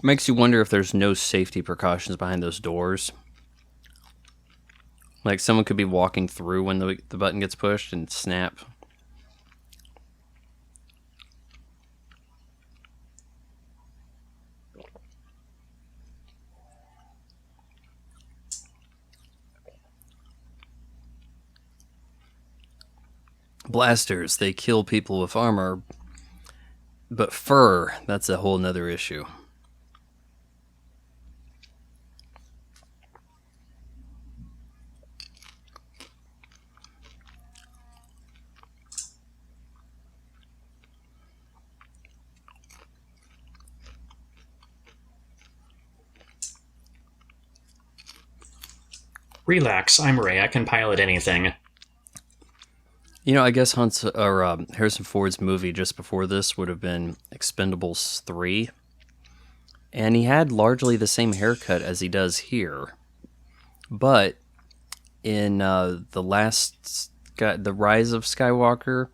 Makes you wonder if there's no safety precautions behind those doors. Like, someone could be walking through when the button gets pushed and snap. Blasters, they kill people with armor, but fur, that's a whole nother issue. Relax, I'm Rey, I can pilot anything. You know, I guess Harrison Ford's movie just before this would have been Expendables 3. And he had largely the same haircut as he does here. But in The Rise of Skywalker,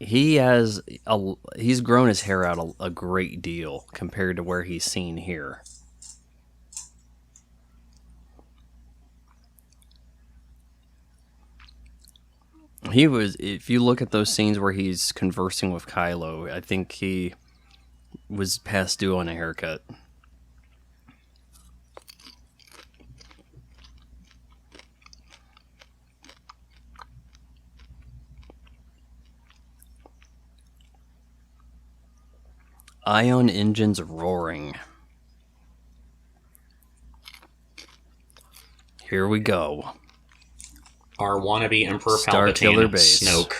he's grown his hair out a great deal compared to where he's seen here. He was, if you look at those scenes where he's conversing with Kylo, I think he was past due on a haircut. Ion engines roaring. Here we go. Our wannabe Emperor Starkiller Palpatine, base. Snoke.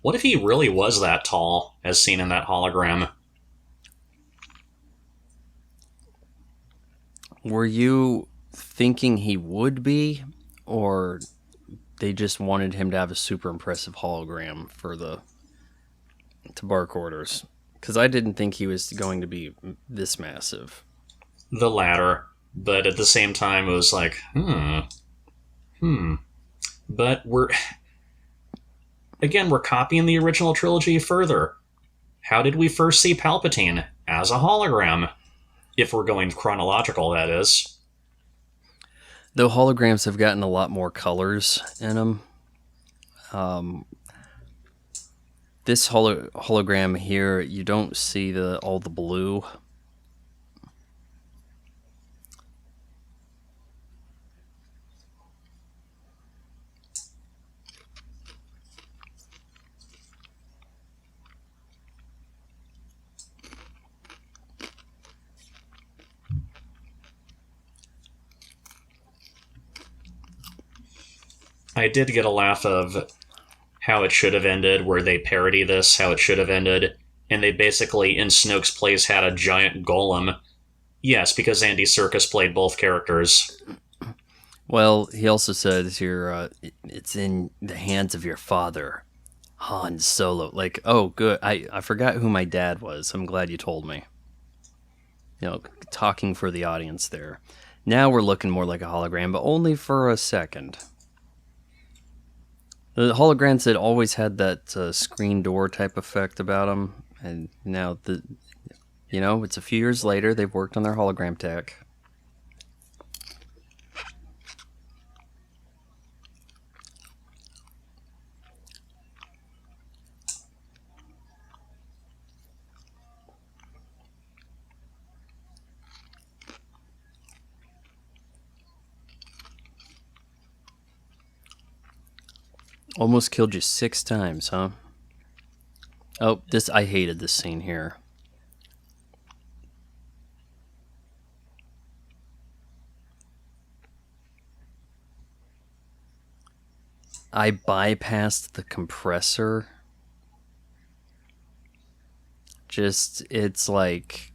What if he really was that tall, as seen in that hologram? Were you thinking he would be, or they just wanted him to have a super impressive hologram for the Tabar quarters? Because I didn't think he was going to be this massive. The latter, but at the same time it was like, But we're copying the original trilogy further. How did we first see Palpatine? As a hologram. If we're going chronological, that is. Though holograms have gotten a lot more colors in them. This hologram here, you don't see all the blue. I did get a laugh of how it should have ended, where they parody this, how it should have ended, and they basically, in Snoke's place, had a giant golem. Yes, because Andy Serkis played both characters. Well, he also says here, it's in the hands of your father, Han Solo. Like, oh, good. I forgot who my dad was. I'm glad you told me. You know, talking for the audience there. Now we're looking more like a hologram, but only for a second. The holograms had always had that screen door type effect about them, and now it's a few years later. They've worked on their hologram tech. Almost killed you 6 times, huh? Oh, I hated this scene here. I bypassed the compressor. It's like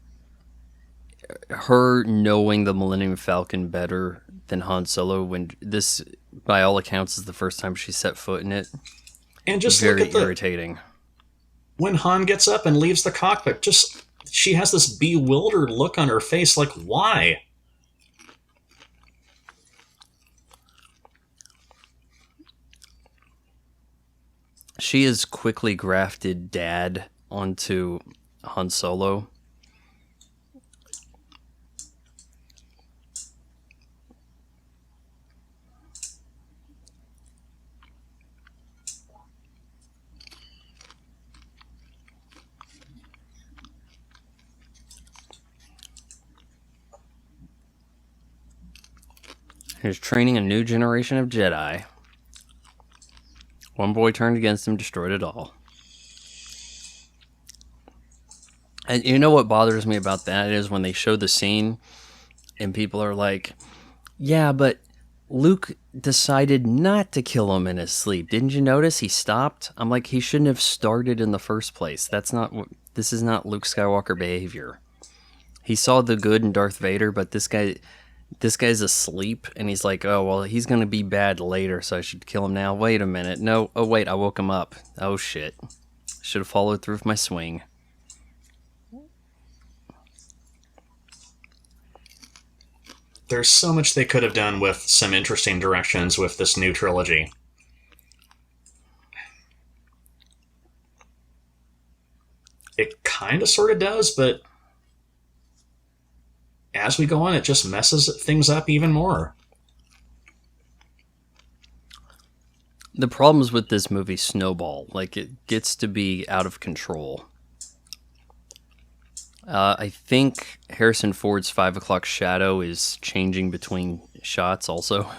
her knowing the Millennium Falcon better than Han Solo, when this, by all accounts, is the first time she set foot in it. And just very look at irritating. When Han gets up and leaves the cockpit, she has this bewildered look on her face, like, why? She has quickly grafted Dad onto Han Solo. He's training a new generation of Jedi. One boy turned against him, destroyed it all. And you know what bothers me about that is when they show the scene and people are like, yeah, but Luke decided not to kill him in his sleep. Didn't you notice he stopped? I'm like, he shouldn't have started in the first place. This is not Luke Skywalker behavior. He saw the good in Darth Vader, but this guy's asleep, and he's like, oh, well, he's going to be bad later, so I should kill him now. Wait a minute. No. Oh, wait, I woke him up. Oh, shit. Should have followed through with my swing. There's so much they could have done with some interesting directions with this new trilogy. kind of sort of does, but as we go on, it just messes things up even more. The problems with this movie snowball. Like, it gets to be out of control. I think Harrison Ford's 5 o'clock shadow is changing between shots also.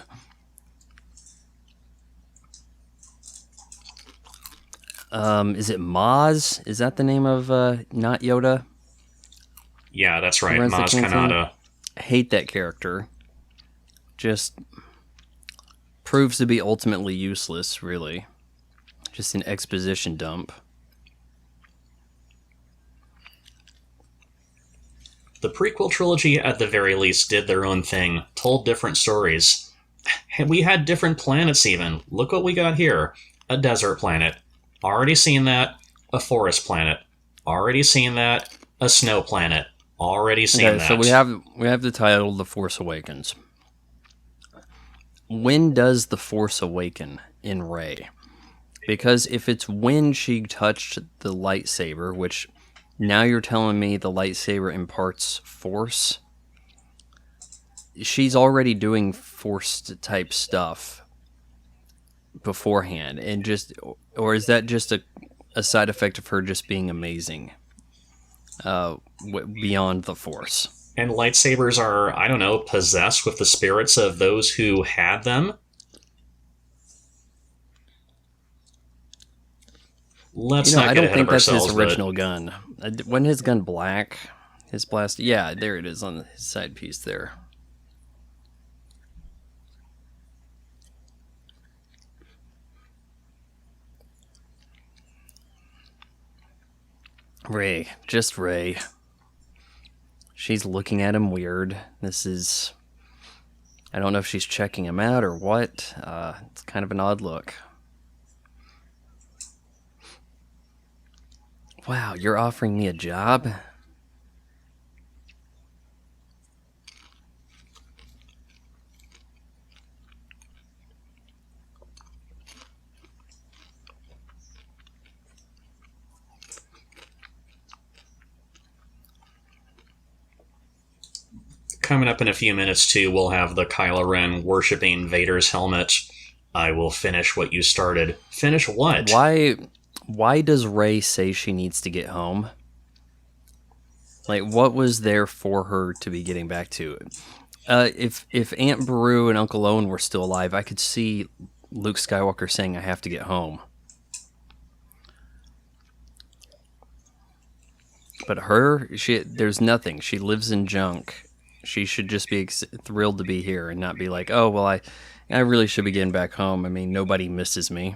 Is it Maz? Is that the name of not Yoda? Yeah, that's right. Runs the Maz canteen? Kanata. I hate that character. Just proves to be ultimately useless, really. Just an exposition dump. The prequel trilogy, at the very least, did their own thing, told different stories. We had different planets even. Look what we got here. A desert planet. Already seen that. A forest planet. Already seen that. A snow planet. Already seen that. So we have the title The Force Awakens. When does the Force awaken in Rey? Because if it's when she touched the lightsaber, which now you're telling me the lightsaber imparts force, she's already doing force-type stuff beforehand, and or is that just a side effect of her just being amazing beyond the force? And lightsabers are, I don't know, possessed with the spirits of those who had them? Let's not I get don't ahead think of that's ourselves. his original gun. Wasn't his gun black? His blast? Yeah, there it is on his side piece there. Rey, just Rey. She's looking at him weird. I don't know if she's checking him out or what. It's kind of an odd look. Wow, you're offering me a job? Coming up in a few minutes, too, we'll have the Kylo Ren worshipping Vader's helmet. I will finish what you started. Finish what? Why does Rey say she needs to get home? Like, what was there for her to be getting back to? If Aunt Beru and Uncle Owen were still alive, I could see Luke Skywalker saying, "I have to get home." But there's nothing. She lives in junk. She should just be thrilled to be here and not be like, "Oh, well, I really should be getting back home. I mean, nobody misses me."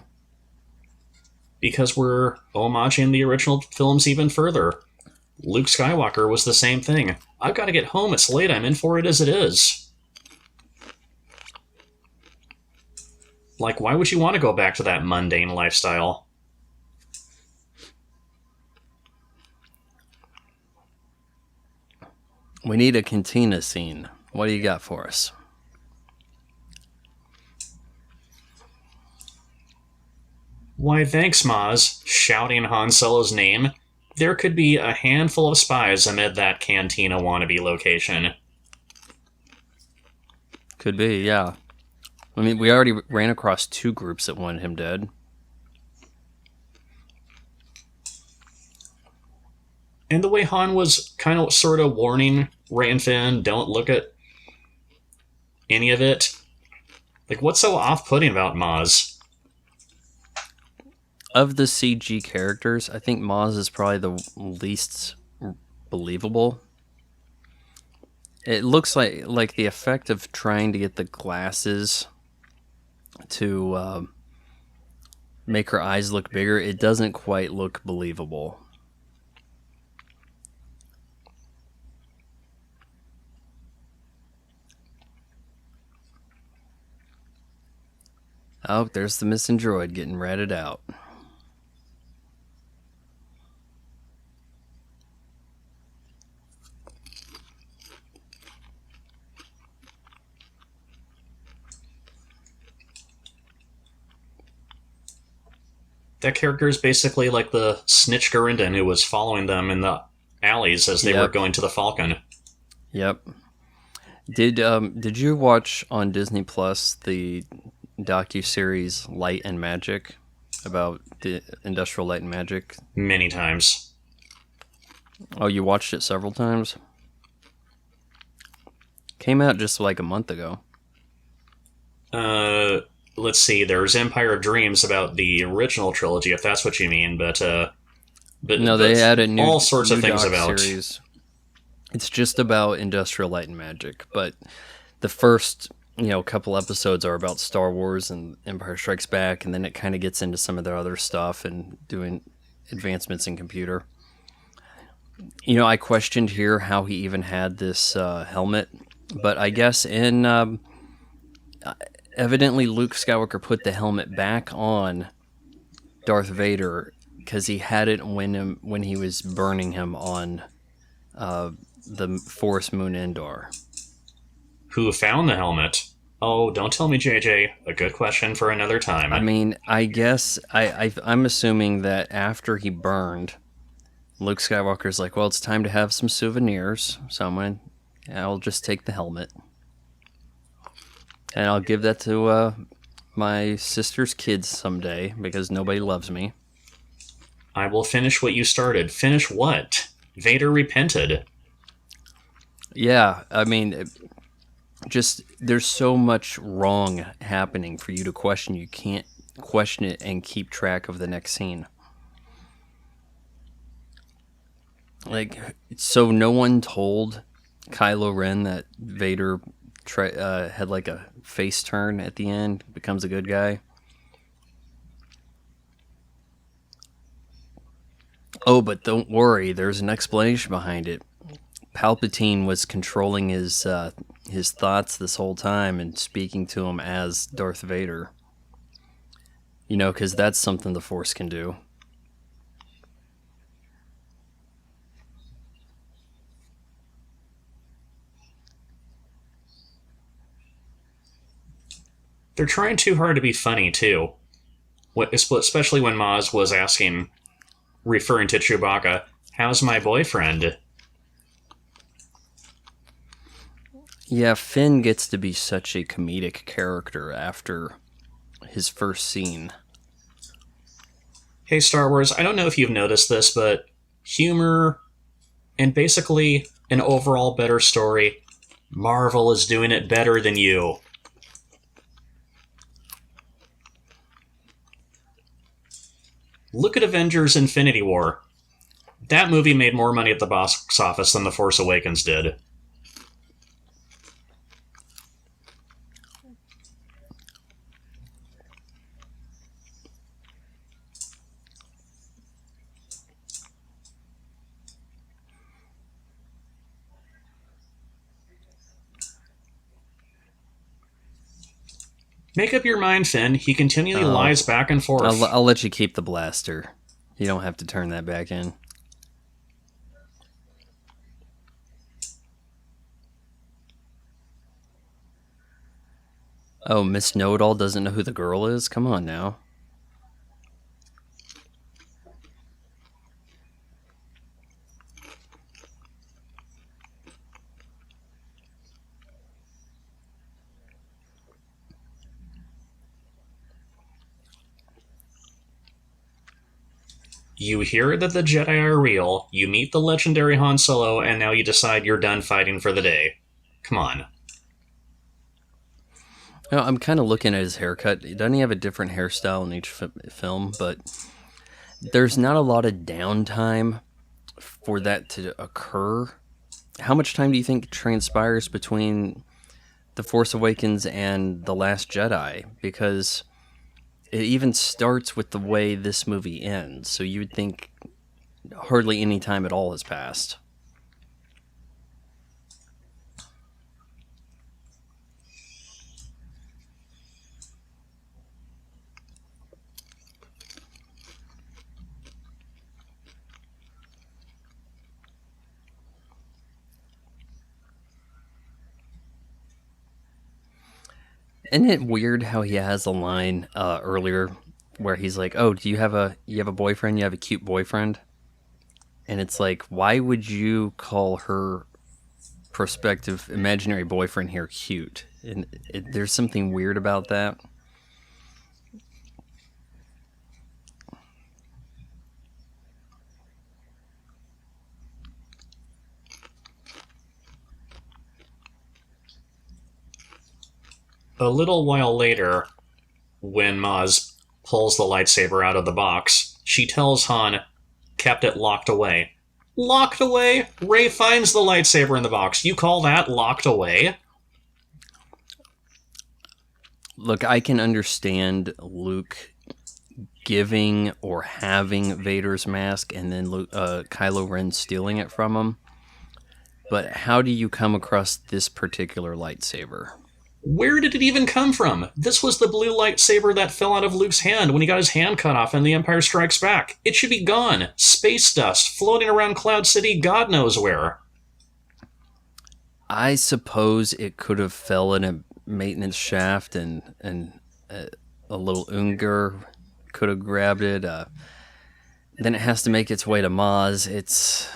Because we're homaging the original films even further. Luke Skywalker was the same thing. I've got to get home. It's late. I'm in for it as it is. Like, why would you want to go back to that mundane lifestyle? We need a cantina scene. What do you got for us? Why, thanks, Maz. Shouting Han Solo's name. There could be a handful of spies amid that cantina wannabe location. Could be, yeah. I mean, we already ran across 2 groups that wanted him dead. And the way Han was kind of sort of warning Rey and Finn, don't look at any of it. Like, what's so off-putting about Maz? Of the CG characters, I think Maz is probably the least believable. It looks like the effect of trying to get the glasses to make her eyes look bigger, it doesn't quite look believable. Oh, there's the missing droid getting ratted out. That character is basically like the snitch Gurinden who was following them in the alleys as they were Yep. going to the Falcon. Yep. Did you watch on Disney Plus the docu-series Light and Magic about the Industrial Light and Magic? Many times. Oh, you watched it several times? Came out just like a month ago. Let's see. There's Empire of Dreams about the original trilogy, if that's what you mean. But No, they added new all sorts of things doc about. series. It's just about Industrial Light and Magic, but the first couple episodes are about Star Wars and Empire Strikes Back, and then it kind of gets into some of their other stuff and doing advancements in computer. I questioned here how he even had this helmet, but I guess evidently Luke Skywalker put the helmet back on Darth Vader because he had it when he was burning him on the Forest Moon Endor. Who found the helmet? Oh, don't tell me, JJ. A good question for another time. I mean, I guess I'm assuming that after he burned, Luke Skywalker's like, well, it's time to have some souvenirs, so I'll just take the helmet. And I'll give that to my sister's kids someday, because nobody loves me. I will finish what you started. Finish what? Vader repented. Yeah, I mean, just there's so much wrong happening for you to question. You can't question it and keep track of the next scene. Like, so no one told Kylo Ren that Vader had like a face turn at the end, becomes a good guy. Oh, but don't worry, there's an explanation behind it. Palpatine was controlling his thoughts this whole time and speaking to him as Darth Vader. Because that's something the Force can do. They're trying too hard to be funny, too. Especially when Maz was asking, referring to Chewbacca, how's my boyfriend? Yeah, Finn gets to be such a comedic character after his first scene. Hey, Star Wars, I don't know if you've noticed this, but humor and basically an overall better story, Marvel is doing it better than you. Look at Avengers Infinity War. That movie made more money at the box office than The Force Awakens did. Make up your mind, Finn. He continually lies back and forth. I'll let you keep the blaster. You don't have to turn that back in. Oh, Miss Know-It-All doesn't know who the girl is? Come on now. You hear that the Jedi are real, you meet the legendary Han Solo, and now you decide you're done fighting for the day. Come on. I'm kind of looking at his haircut. Doesn't he have a different hairstyle in each film? But there's not a lot of downtime for that to occur. How much time do you think transpires between The Force Awakens and The Last Jedi? Because it even starts with the way this movie ends. So you would think hardly any time at all has passed. Isn't it weird how he has a line earlier where he's like, "Oh, do you have a boyfriend? You have a cute boyfriend?" And it's like, why would you call her prospective imaginary boyfriend here cute? And there's something weird about that. A little while later, when Maz pulls the lightsaber out of the box, she tells Han, kept it locked away. Locked away? Rey finds the lightsaber in the box. You call that locked away? Look, I can understand Luke giving or having Vader's mask and then Kylo Ren stealing it from him. But how do you come across this particular lightsaber? Where did it even come from? This was the blue lightsaber that fell out of Luke's hand when he got his hand cut off in The Empire Strikes Back. It should be gone. Space dust, floating around Cloud City, God knows where. I suppose it could have fell in a maintenance shaft and a little Unger could have grabbed it. Then it has to make its way to Maz. It's...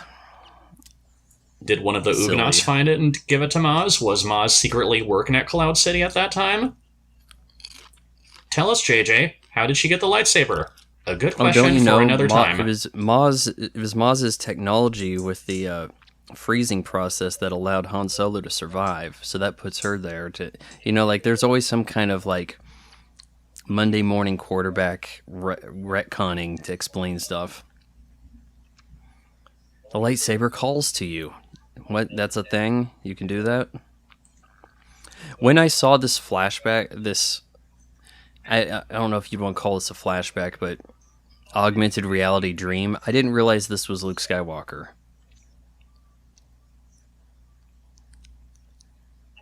Did one of the Ugnaughts find it and give it to Maz? Was Maz secretly working at Cloud City at that time? Tell us, JJ, how did she get the lightsaber? A good question for another time. It was Maz's technology with the freezing process that allowed Han Solo to survive. So that puts her there to, like there's always some kind of like Monday morning quarterback retconning to explain stuff. The lightsaber calls to you. What? That's a thing? You can do that? When I saw this flashback, I don't know if you'd want to call this a flashback, but augmented reality dream, I didn't realize this was Luke Skywalker.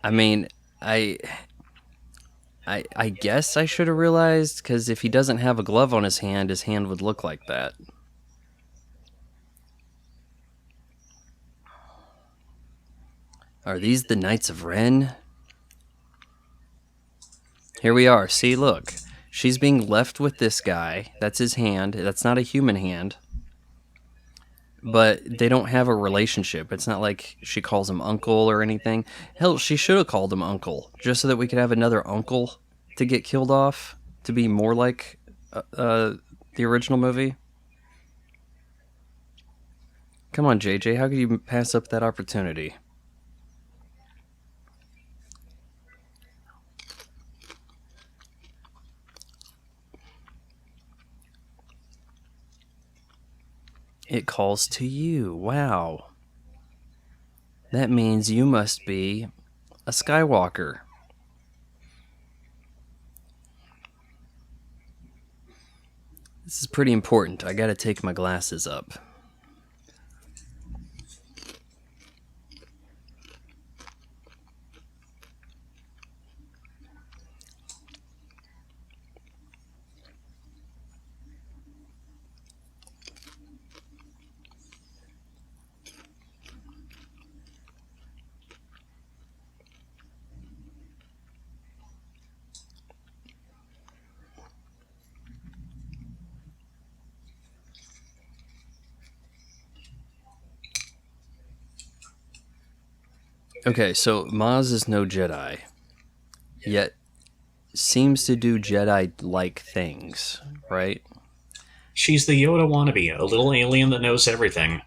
I mean, I guess I should have realized, because if he doesn't have a glove on his hand would look like that. Are these the Knights of Ren? Here we are. See, look. She's being left with this guy. That's his hand. That's not a human hand. But they don't have a relationship. It's not like she calls him uncle or anything. Hell, she should have called him uncle, just so that we could have another uncle to get killed off, to be more like the original movie. Come on, JJ. How could you pass up that opportunity? It calls to you. Wow. That means you must be a Skywalker. This is pretty important. I gotta take my glasses up. Okay, so Maz is no Jedi, yet seems to do Jedi-like things, right? She's the Yoda wannabe, a little alien that knows everything.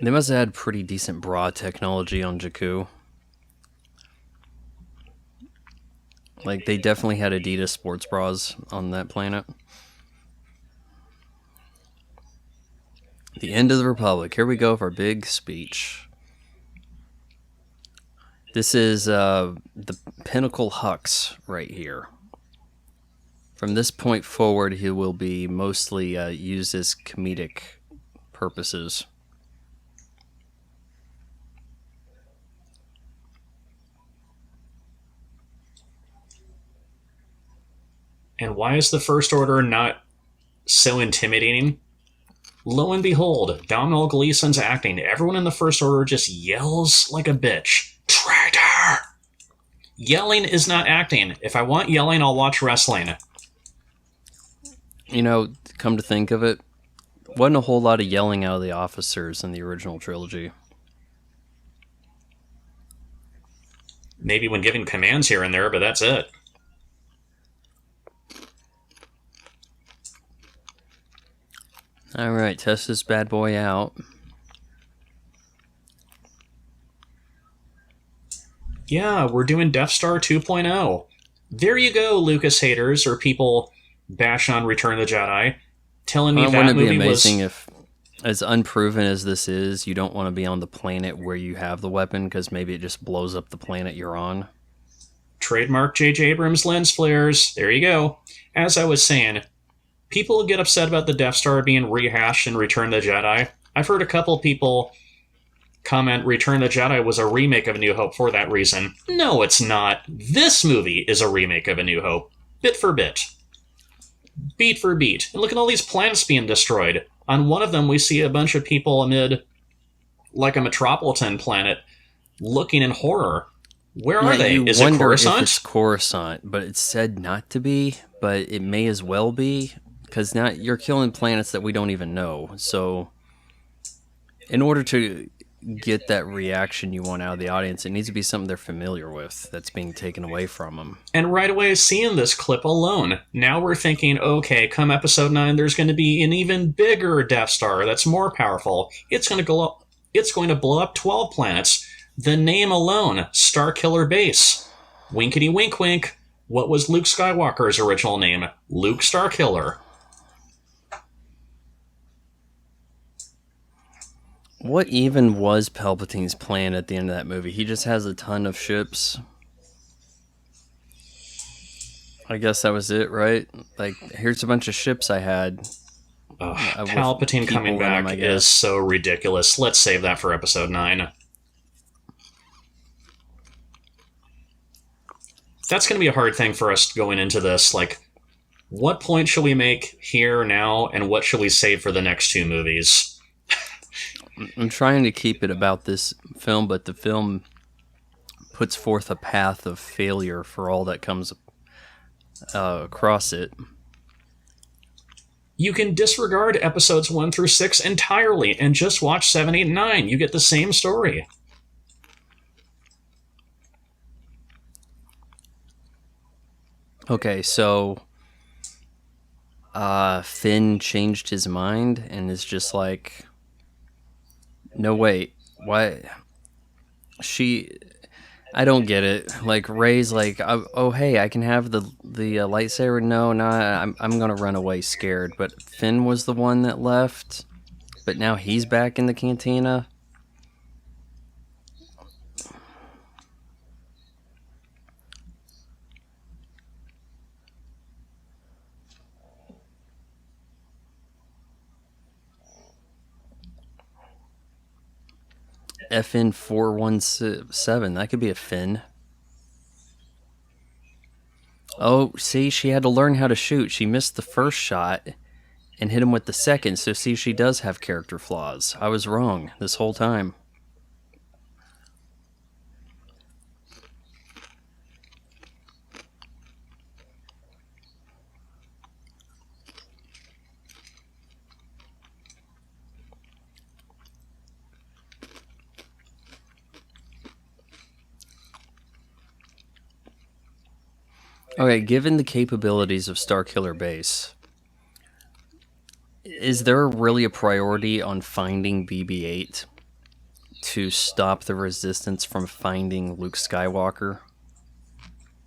They must have had pretty decent bra technology on Jakku. Like, they definitely had Adidas sports bras on that planet. The end of the Republic. Here we go for our big speech. This is the Pinnacle Hux right here. From this point forward, he will be mostly used as comedic purposes. And why is the First Order not so intimidating? Lo and behold, Domhnall Gleeson's acting. Everyone in the First Order just yells like a bitch. Traitor! Yelling is not acting. If I want yelling, I'll watch wrestling. You know, come to think of it, wasn't a whole lot of yelling out of the officers in the original trilogy. Maybe when giving commands here and there, but that's it. All right, test this bad boy out. Yeah, we're doing Death Star 2.0. There you go, Lucas haters, or people bash on Return of the Jedi, telling me that wouldn't movie it be amazing was... if, as unproven as this is, you don't want to be on the planet where you have the weapon because maybe it just blows up the planet you're on? Trademark J.J. Abrams lens flares. There you go. As I was saying, people get upset about the Death Star being rehashed in Return of the Jedi. I've heard a couple people comment Return of the Jedi was a remake of A New Hope for that reason. No, it's not. This movie is a remake of A New Hope. Bit for bit. Beat for beat. And look at all these planets being destroyed. On one of them, we see a bunch of people amid, like a metropolitan planet, looking in horror. Where are they? Is it Coruscant? If it's Coruscant, but it's said not to be, but it may as well be, because now you're killing planets that we don't even know. So, in order to get that reaction you want out of the audience, it needs to be something they're familiar with that's being taken away from them. And right away, seeing this clip alone, now we're thinking, okay, come episode 9, there's going to be an even bigger Death Star that's more powerful. It's going to blow up 12 planets. The name alone, Starkiller Base. Winkety wink wink. What was Luke Skywalker's original name? Luke Starkiller. What even was Palpatine's plan at the end of that movie? He just has a ton of ships. I guess that was it, right? Like, here's a bunch of ships I had. Palpatine coming back is so ridiculous. Let's save that for episode 9. That's going to be a hard thing for us going into this. Like, what point should we make here, now, and what should we save for the next 2 movies? I'm trying to keep it about this film, but the film puts forth a path of failure for all that comes across it. You can disregard episodes 1 through 6 entirely and just watch 7, 8, and 9. You get the same story. Okay, so Finn changed his mind and is just like, no, wait, why? I don't get it. Like, Rey's like, oh, hey, I can have the lightsaber. No, I'm gonna run away scared. But Finn was the one that left, but now he's back in the cantina. FN 417. That could be a Finn. Oh, see, she had to learn how to shoot. She missed the first shot and hit him with the second. So, see, she does have character flaws. I was wrong this whole time. Okay, given the capabilities of Starkiller Base, is there really a priority on finding BB-8 to stop the Resistance from finding Luke Skywalker?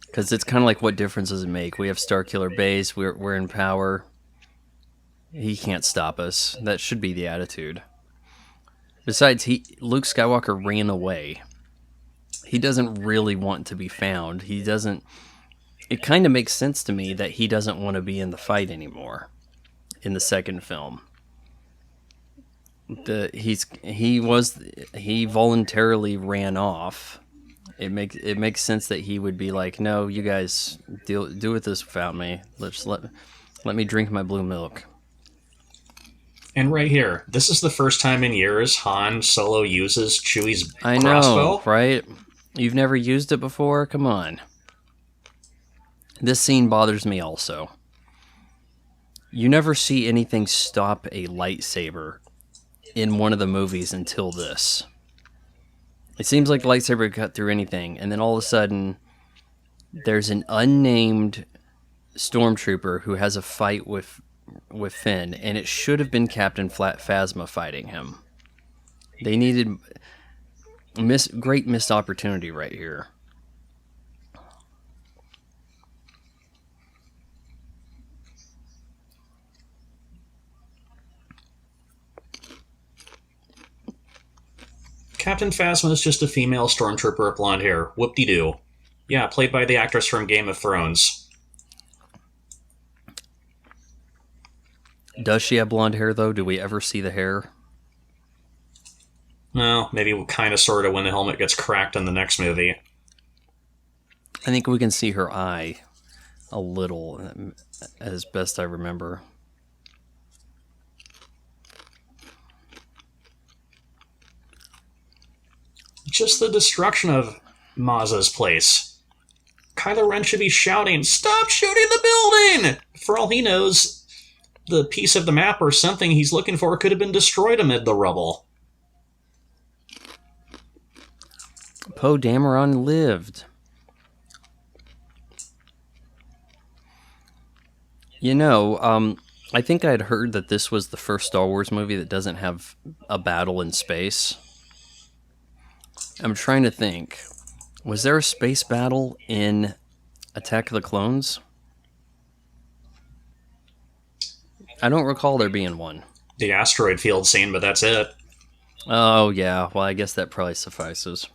Because it's kind of like, what difference does it make? We have Starkiller Base, we're in power. He can't stop us. That should be the attitude. Besides, Luke Skywalker ran away. he doesn't really want to be found. He doesn't. It kind of makes sense to me that he doesn't want to be in the fight anymore in the second film. He voluntarily ran off. It makes sense that he would be like, no, you guys do with this without me. Let me drink my blue milk. And right here, this is the first time in years Han Solo uses Chewie's crossbow. I know, right? You've never used it before? Come on. This scene bothers me also. You never see anything stop a lightsaber in one of the movies until this. It seems like the lightsaber could cut through anything, and then all of a sudden, there's an unnamed stormtrooper who has a fight with Finn, and it should have been Captain Phasma fighting him. They needed great missed opportunity right here. Captain Phasma is just a female stormtrooper with blonde hair. Whoop-de-doo. Yeah, played by the actress from Game of Thrones. Does she have blonde hair, though? Do we ever see the hair? Well, maybe kind of sort of when the helmet gets cracked in the next movie. I think we can see her eye a little, as best I remember. Just the destruction of Maz's place. Kylo Ren should be shouting, "Stop shooting the building!" For all he knows, the piece of the map or something he's looking for could have been destroyed amid the rubble. Poe Dameron lived. You know, I think I had heard that this was the first Star Wars movie that doesn't have a battle in space. I'm trying to think. Was there a space battle in Attack of the Clones? I don't recall there being one. The asteroid field scene, but that's it. Oh, yeah. Well, I guess that probably suffices.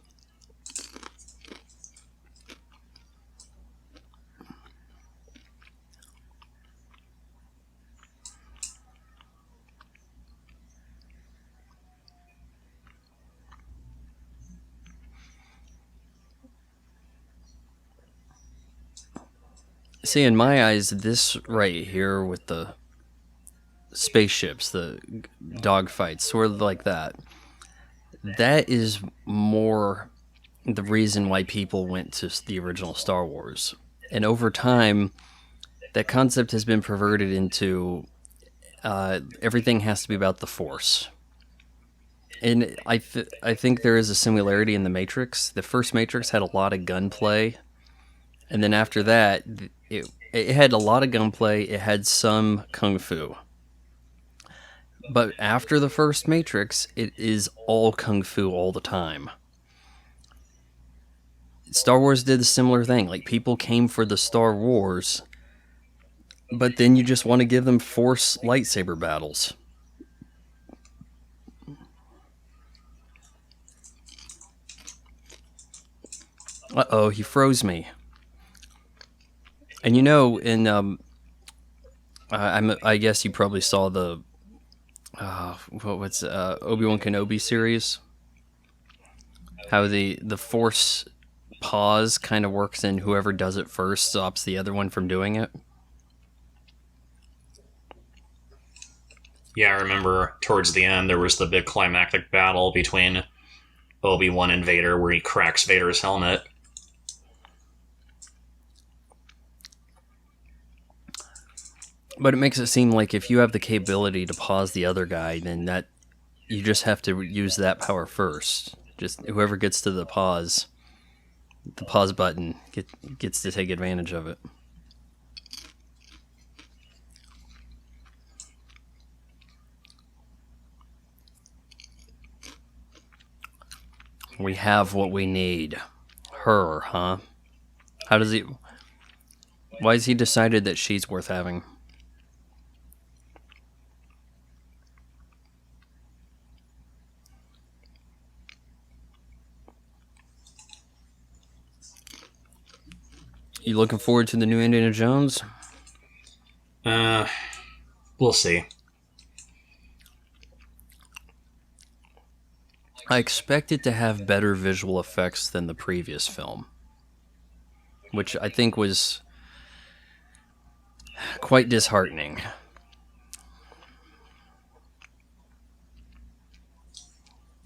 See, in my eyes, this right here with the spaceships, the dogfights, sort of like that, that is more the reason why people went to the original Star Wars. And over time, that concept has been perverted into everything has to be about the Force. And I think there is a similarity in the Matrix. The first Matrix had a lot of gunplay. And then after that, it had a lot of gunplay. It had some kung fu. But after the first Matrix, it is all kung fu all the time. Star Wars did a similar thing. Like, people came for the Star Wars, but then you just want to give them Force lightsaber battles. Uh-oh, he froze me. And you know, in I guess you probably saw the Obi-Wan Kenobi series. How the Force pause kind of works in whoever does it first stops the other one from doing it. Yeah, I remember towards the end there was the big climactic battle between Obi-Wan and Vader where he cracks Vader's helmet. But it makes it seem like if you have the capability to pause the other guy, then that you just have to use that power first. Just whoever gets to the pause button gets to take advantage of it. We have what we need. Her, huh? Why has he decided that she's worth having? You looking forward to the new Indiana Jones? We'll see. I expect it to have better visual effects than the previous film, which I think was quite disheartening.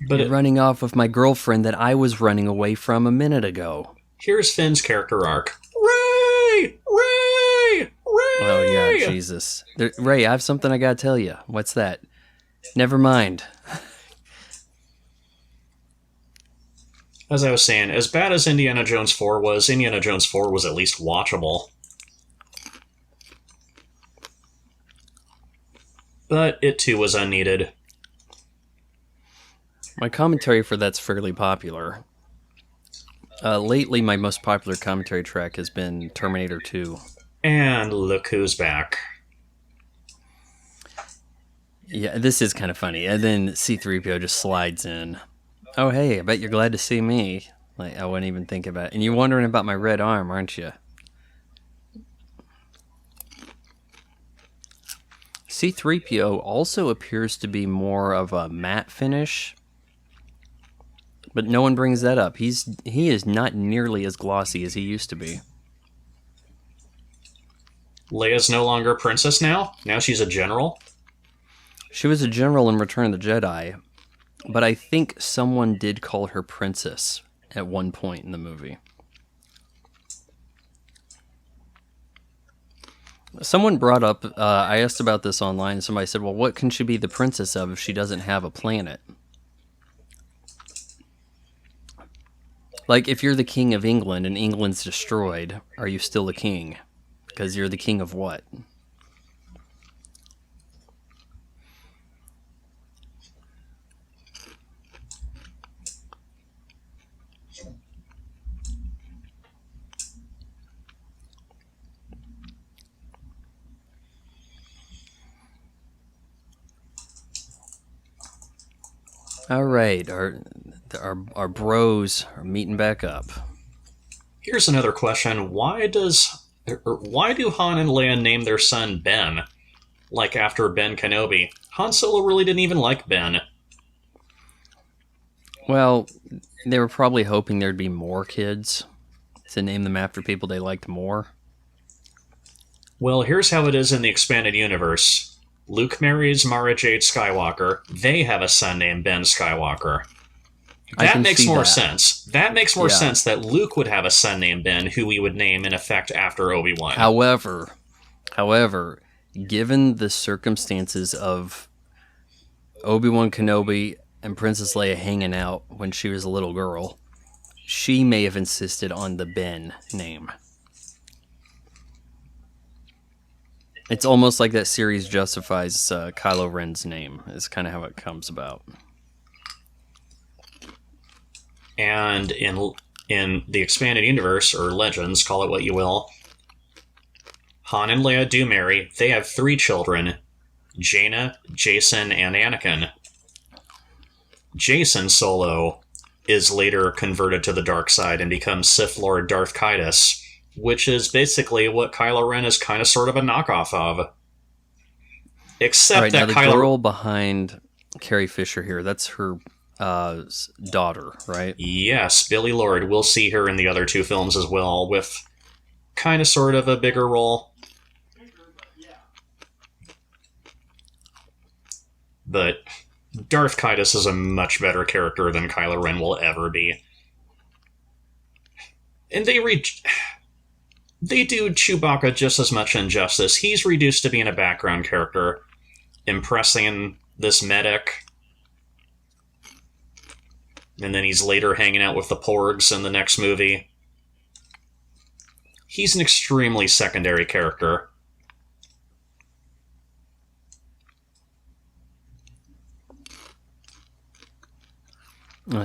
But You're running off with my girlfriend that I was running away from a minute ago. Here's Finn's character arc. Ray! Ray! Ray! Oh, yeah, Jesus. Ray, I have something I gotta tell you. What's that? Never mind. As I was saying, as bad as Indiana Jones 4 was, Indiana Jones 4 was at least watchable. But it too was unneeded. My commentary for that's fairly popular. Lately, my most popular commentary track has been Terminator 2. And look who's back. Yeah, this is kind of funny. And then C-3PO just slides in. Oh, hey, I bet you're glad to see me. Like, I wouldn't even think about it. And you're wondering about my red arm, aren't you? C-3PO also appears to be more of a matte finish. But no one brings that up. He is not nearly as glossy as he used to be. Leia's no longer a princess now? Now she's a general? She was a general in Return of the Jedi, but I think someone did call her princess at one point in the movie. Someone brought up, I asked about this online, and somebody said, well, what can she be the princess of if she doesn't have a planet? Like, if you're the king of England and England's destroyed, are you still a king? Because you're the king of what? All right, our bros are meeting back up. Here's another question. Why do Han and Leia name their son Ben? Like after Ben Kenobi. Han Solo really didn't even like Ben. Well, they were probably hoping there'd be more kids to name them after people they liked more. Well, here's how it is in the expanded universe. Luke marries Mara Jade Skywalker. They have a son named Ben Skywalker. That makes more sense. That makes more sense that Luke would have a son named Ben, who we would name, in effect, after Obi-Wan. However, given the circumstances of Obi-Wan Kenobi and Princess Leia hanging out when she was a little girl, she may have insisted on the Ben name. It's almost like that series justifies Kylo Ren's name, is kind of how it comes about. And in the expanded universe, or Legends, call it what you will, Han and Leia do marry. They have 3 children, Jaina, Jason, and Anakin. Jason Solo is later converted to the dark side and becomes Sith Lord Darth Caedus, which is basically what Kylo Ren is kind of sort of a knockoff of. Except that now the girl behind Carrie Fisher here, that's her daughter, right? Yes, Billie Lourd. We'll see her in the other 2 films as well, with kind of sort of a bigger role. But Darth Caedus is a much better character than Kylo Ren will ever be. And they do Chewbacca just as much injustice. He's reduced to being a background character, impressing this medic. And then he's later hanging out with the Porgs in the next movie. He's an extremely secondary character.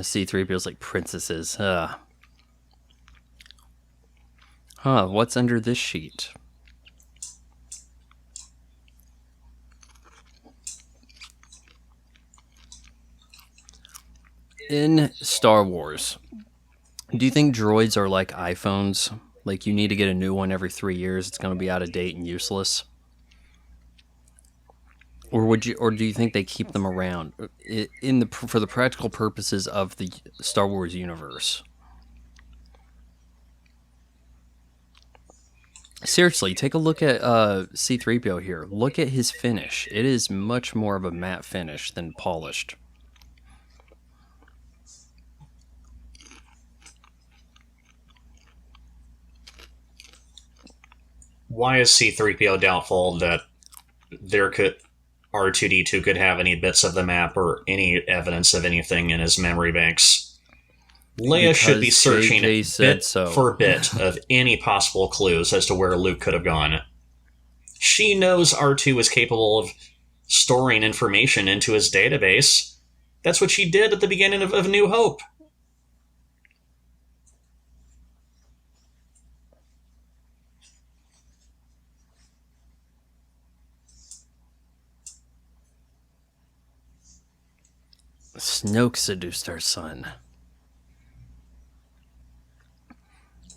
C-3PO's like princesses. What's under this sheet? In Star Wars, do you think droids are like iPhones? Like, you need to get a new one every 3 years. It's going to be out of date and useless. Or do you think they keep them around for the practical purposes of the Star Wars universe? Seriously, take a look at C-3PO here. Look at his finish. It is much more of a matte finish than polished. Why is C-3PO doubtful that R2-D2 could have any bits of the map or any evidence of anything in his memory banks? Leia should be searching bit for bit of any possible clues as to where Luke could have gone. She knows R2 is capable of storing information into his database. That's what she did at the beginning of New Hope. Snoke seduced our son.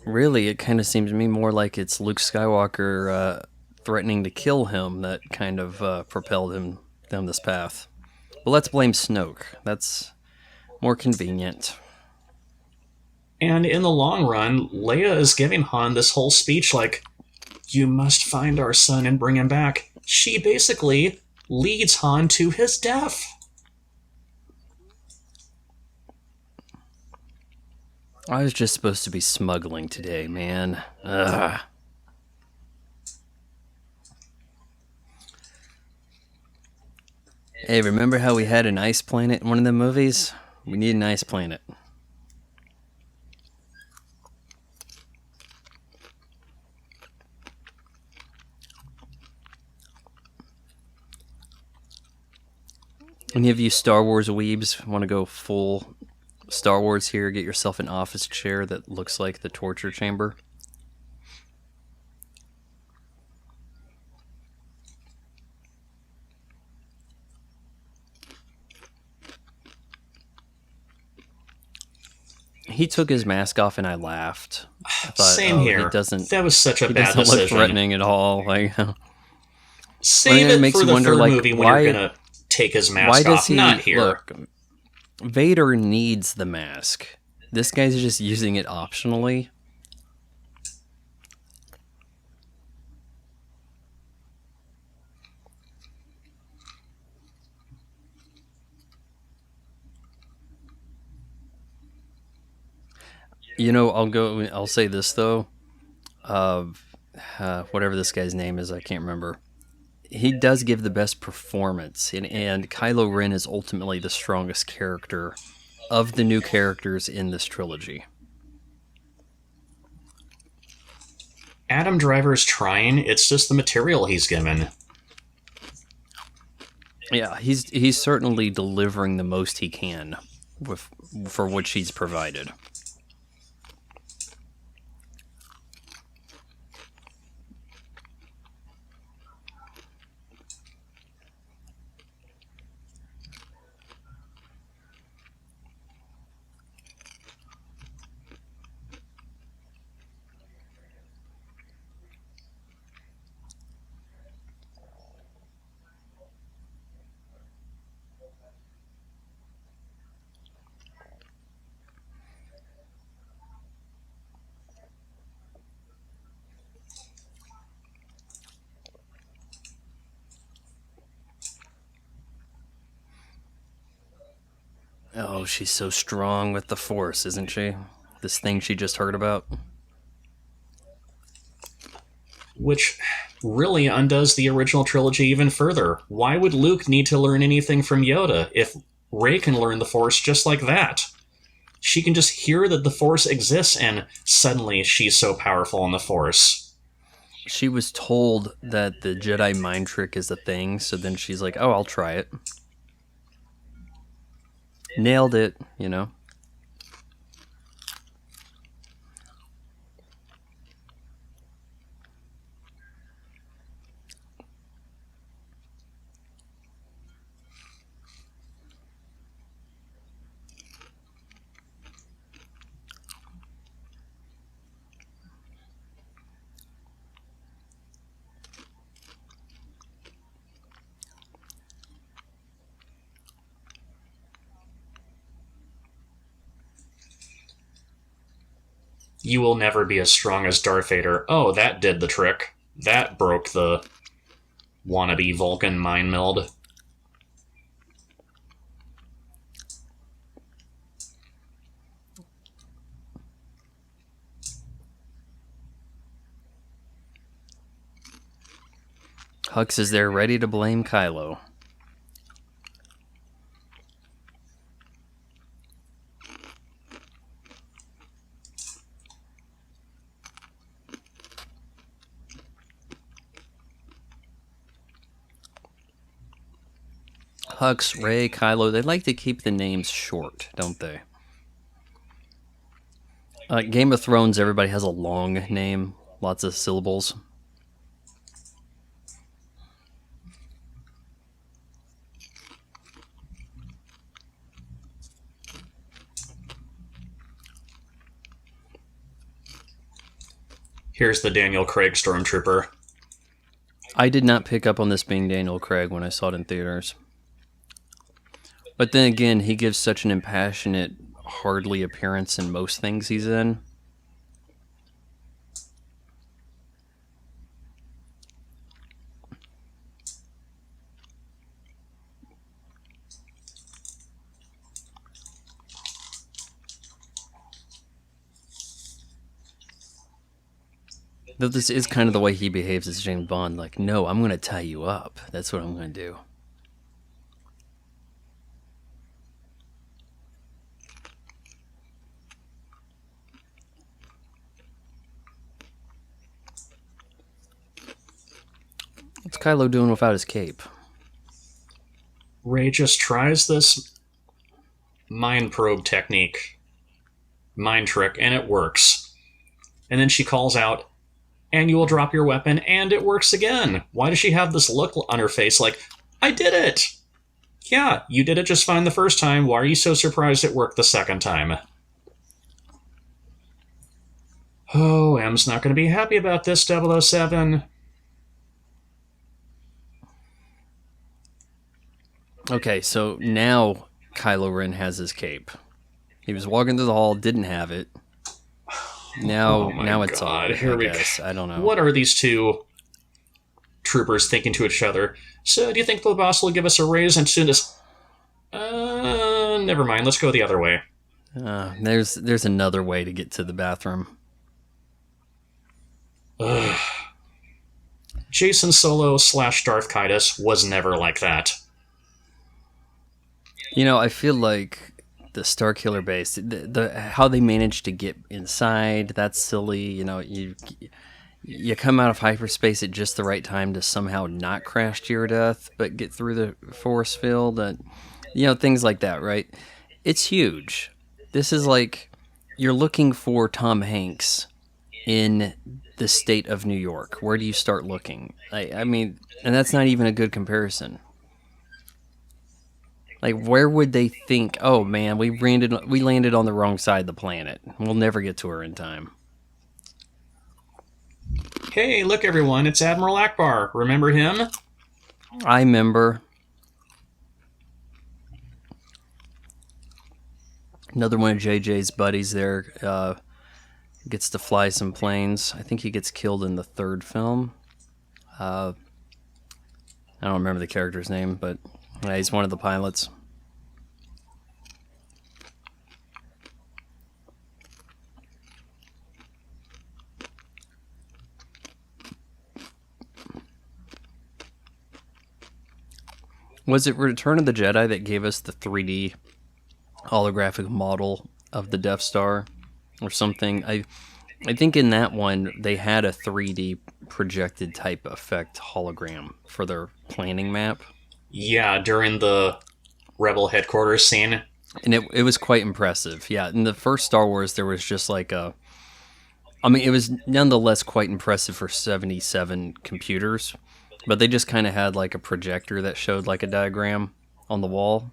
Really, it kind of seems to me more like it's Luke Skywalker threatening to kill him that kind of propelled him down this path. But let's blame Snoke. That's more convenient. And in the long run, Leia is giving Han this whole speech like, you must find our son and bring him back. She basically leads Han to his death. I was just supposed to be smuggling today, man. Ugh. Hey, remember how we had an ice planet in one of the movies? We need an ice planet. Any of you Star Wars weebs want to go full Star Wars here? Get yourself an office chair that looks like the torture chamber. He took his mask off and I laughed. I thought, Same here. That was such a bad decision. He doesn't look threatening at all. Like, save it for the third movie when you're going to take his mask off. Not here. Look, Vader needs the mask. This guy's just using it optionally. You know, I'll say this though. Whatever this guy's name is, I can't remember. He does give the best performance, and Kylo Ren is ultimately the strongest character of the new characters in this trilogy. Adam Driver's trying, it's just the material he's given. Yeah, he's certainly delivering the most he can for which he's provided. Oh, she's so strong with the Force, isn't she? This thing she just heard about. Which really undoes the original trilogy even further. Why would Luke need to learn anything from Yoda if Rey can learn the Force just like that? She can just hear that the Force exists and suddenly she's so powerful in the Force. She was told that the Jedi mind trick is a thing, so then she's like, oh, I'll try it. Nailed it, you know. You will never be as strong as Darth Vader. Oh, that did the trick. That broke the wannabe Vulcan mind meld. Hux is there ready to blame Kylo. Hux, Rey, Kylo, they like to keep the names short, don't they? Game of Thrones, everybody has a long name, lots of syllables. Here's the Daniel Craig Stormtrooper. I did not pick up on this being Daniel Craig when I saw it in theaters. But then again, he gives such an impassionate, hardly appearance in most things he's in. Though this is kind of the way he behaves as James Bond. Like, no, I'm going to tie you up. That's what I'm going to do. What's Kylo doing without his cape? Rey just tries this mind probe technique, mind trick, and it works. And then she calls out, and you will drop your weapon, and it works again. Why does she have this look on her face like, I did it? Yeah, you did it just fine the first time. Why are you so surprised it worked the second time? Oh, M's not going to be happy about this, 007. Okay, so now Kylo Ren has his cape. He was walking through the hall, didn't have it. Now it's on. Here we go. I don't know. What are these two troopers thinking to each other? So, do you think the boss will give us a raise as soon as... never mind. Let's go the other way. There's another way to get to the bathroom. Ugh. Jason Solo / Darth Kaitis was never like that. You know, I feel like the Starkiller base, the how they managed to get inside, that's silly. You know, you come out of hyperspace at just the right time to somehow not crash to your death, but get through the force field. Things like that, right? It's huge. This is like you're looking for Tom Hanks in the state of New York. Where do you start looking? I mean, and that's not even a good comparison. Like, where would they think, oh man, we landed on the wrong side of the planet. We'll never get to her in time. Hey, look everyone, it's Admiral Akbar. Remember him? I remember. Another one of JJ's buddies there gets to fly some planes. I think he gets killed in the third film. I don't remember the character's name, but yeah, he's one of the pilots. Was it Return of the Jedi that gave us the 3D holographic model of the Death Star or something? I think in that one they had a 3D projected type effect hologram for their planning map. Yeah, during the Rebel headquarters scene. And it was quite impressive. Yeah, in the first Star Wars there was just like it was nonetheless quite impressive for 77 computers. But they just kind of had like a projector that showed like a diagram on the wall.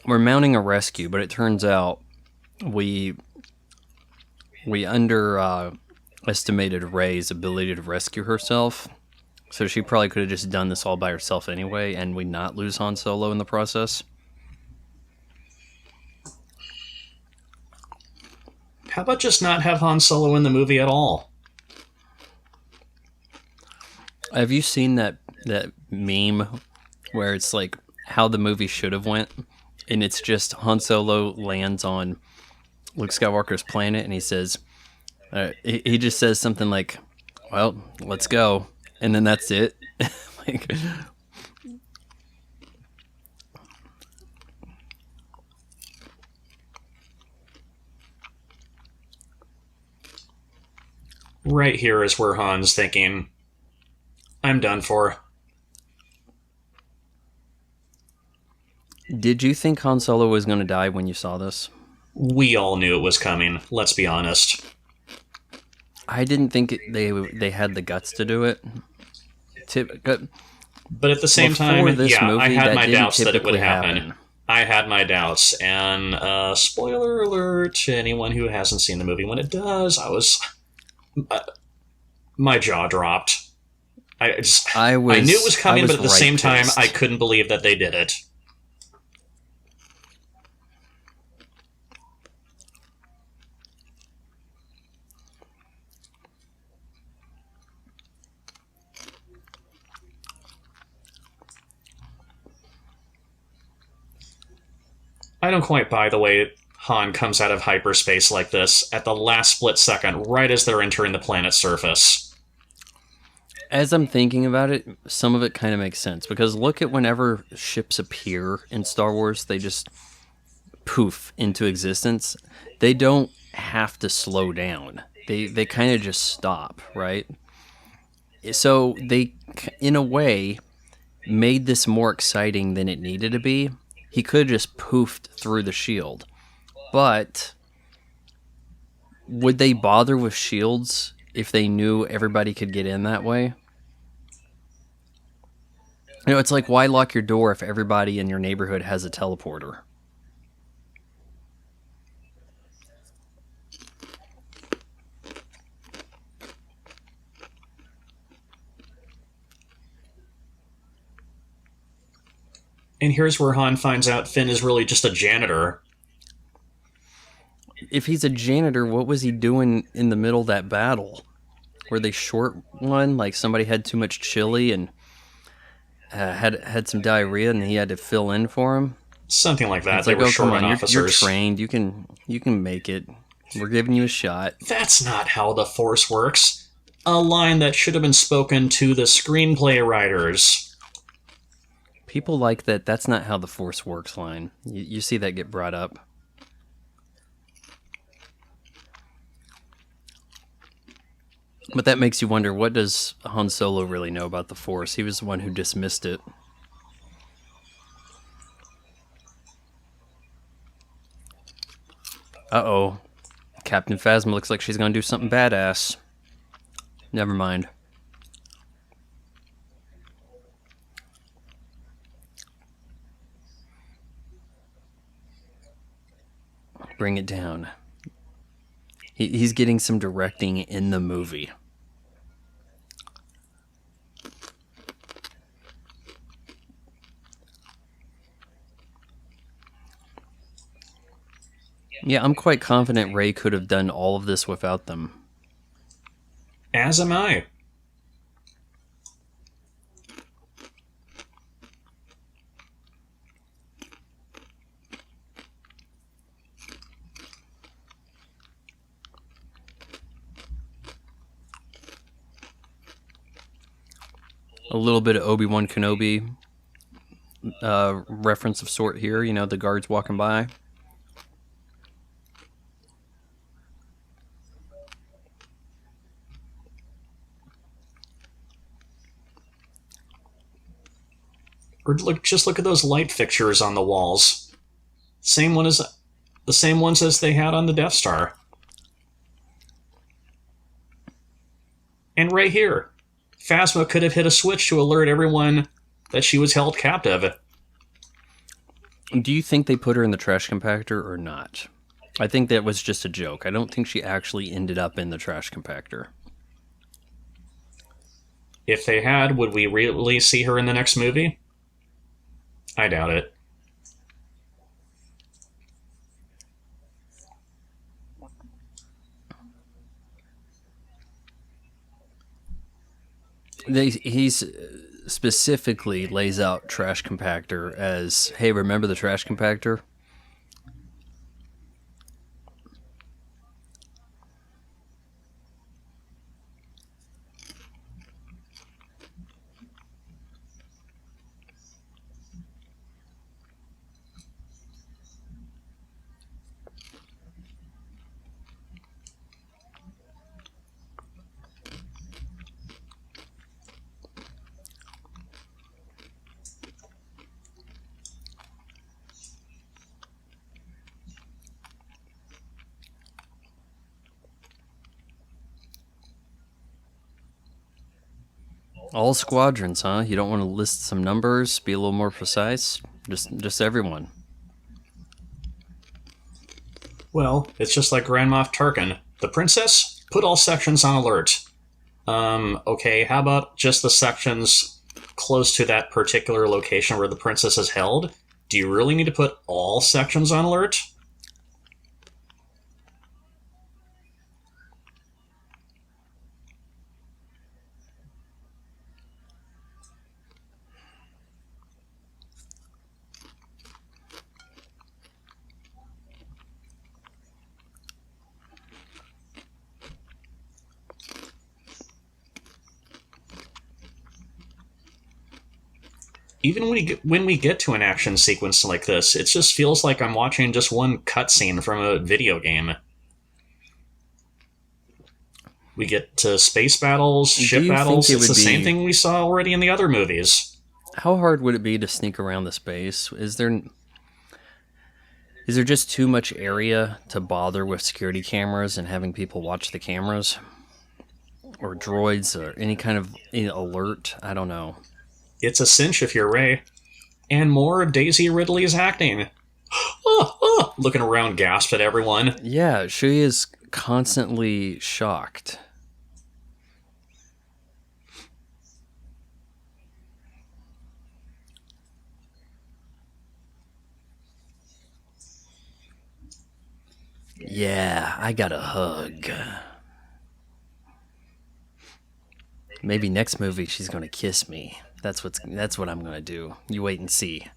we're mounting a rescue, but it turns out we underestimated Rey's ability to rescue herself. So she probably could have just done this all by herself anyway, and we not lose Han Solo in the process. How about just not have Han Solo in the movie at all? Have you seen that meme where it's like how the movie should have went? And it's just Han Solo lands on Luke Skywalker's planet, and he says, he just says something like, well, let's go. And then that's it. Like, right here is where Han's thinking, I'm done for. did you think Han Solo was going to die when you saw this? We all knew it was coming, let's be honest. I didn't think they had the guts to do it. But at the same time, movie, I had my doubts that it would typically happen. I had my doubts, and spoiler alert to anyone who hasn't seen the movie, when it does, my jaw dropped. I knew it was coming, but at the same time, I couldn't believe that they did it. I don't quite buy the way Han comes out of hyperspace like this at the last split second, right as they're entering the planet's surface. As I'm thinking about it, some of it kind of makes sense. Because look at whenever ships appear in Star Wars, they just poof into existence. They don't have to slow down. They kind of just stop, right? So they, in a way, made this more exciting than it needed to be. He could have just poofed through the shield. But would they bother with shields if they knew everybody could get in that way? You know, it's like, why lock your door if everybody in your neighborhood has a teleporter? And here's where Han finds out Finn is really just a janitor. If he's a janitor, what was he doing in the middle of that battle? Were they short one? Like somebody had too much chili and had some diarrhea, and he had to fill in for him? Something like that. It's They like, were oh, short come on on, officers. you're trained. You can make it. We're giving you a shot. That's not how the Force works. A line that should have been spoken to the screenplay writers. People like that. That's not how the Force works line. You see that get brought up. But that makes you wonder, what does Han Solo really know about the Force? He was the one who dismissed it. Uh-oh. Captain Phasma looks like she's going to do something badass. Never mind. Bring it down. He's getting some directing in the movie. Yeah, I'm quite confident Rey could have done all of this without them. As am I. A little bit of Obi-Wan Kenobi reference of sort here. You know, the guards walking by. Or just look at those light fixtures on the walls. The same ones as they had on the Death Star. And right here, Phasma could have hit a switch to alert everyone that she was held captive. Do you think they put her in the trash compactor or not? I think that was just a joke. I don't think she actually ended up in the trash compactor. If they had, would we really see her in the next movie? I doubt it. He's specifically lays out trash compactor as, hey, remember the trash compactor? All squadrons, huh? You don't want to list some numbers, be a little more precise? Just everyone. Well, it's just like Grand Moff Tarkin. The princess? Put all sections on alert. Okay, how about just the sections close to that particular location where the princess is held? Do you really need to put all sections on alert? Even when we get to an action sequence like this, it just feels like I'm watching just one cutscene from a video game. We get to space battles, ship battles. It's the same thing we saw already in the other movies. How hard would it be to sneak around the space? Is there just too much area to bother with security cameras and having people watch the cameras? Or droids or any kind of alert? I don't know. It's a cinch if you're Rey. And more of Daisy Ridley's acting. Looking around, gasped at everyone. Yeah, she is constantly shocked. Yeah, I got a hug. Maybe next movie she's gonna kiss me. That's what I'm gonna do. You wait and see.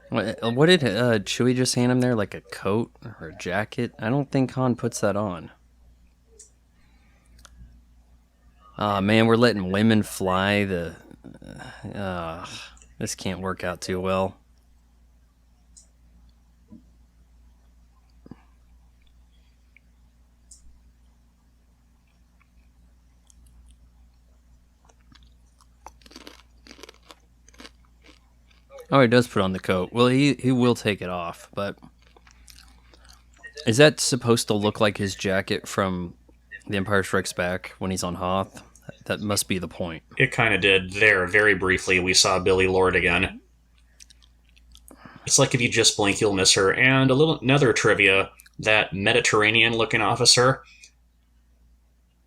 What did Chewie just hand him there? Like a coat or a jacket? I don't think Han puts that on. Man, we're letting women fly. This can't work out too well. Oh, he does put on the coat. Well, he will take it off, but is that supposed to look like his jacket from The Empire Strikes Back when he's on Hoth? That must be the point. It kind of did. There, very briefly, we saw Billy Lord again. It's like if you just blink, you'll miss her. And another trivia, that Mediterranean-looking officer,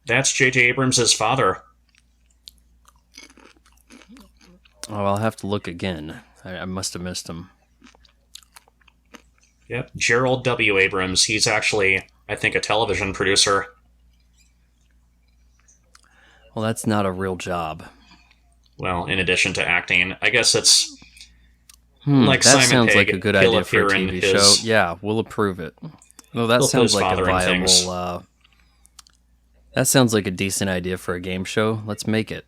that's J.J. Abrams' father. Oh, I'll have to look again. I must have missed him. Yep, Gerald W. Abrams. He's actually, I think, a television producer. Well, that's not a real job. Well, in addition to acting, I guess it's like that Simon sounds Pegg. like a good idea for a TV show. Yeah, we'll approve it. Well, that sounds like a viable. That sounds like a decent idea for a game show. Let's make it.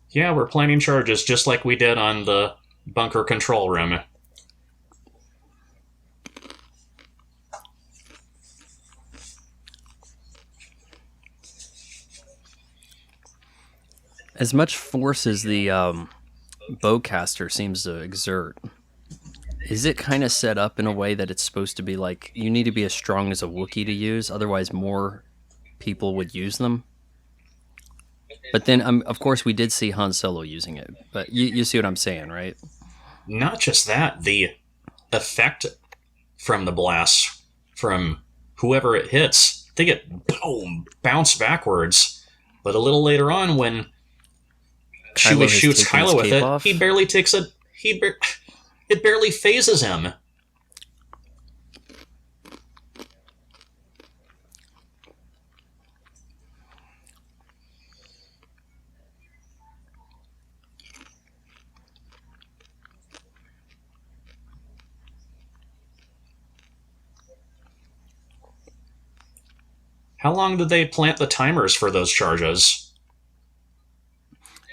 Yeah, we're planning charges just like we did on the bunker control room. As much force as the bowcaster seems to exert, is it kind of set up in a way that it's supposed to be like you need to be as strong as a Wookiee to use, otherwise more people would use them? But then, of course, we did see Han Solo using it. But you see what I'm saying, right? Not just that, the effect from the blast, from whoever it hits, they get boom, bounce backwards. But a little later on, when Chewie shoots Kylo with it, off. He barely takes a... it barely phases him. How long did they plant the timers for those charges?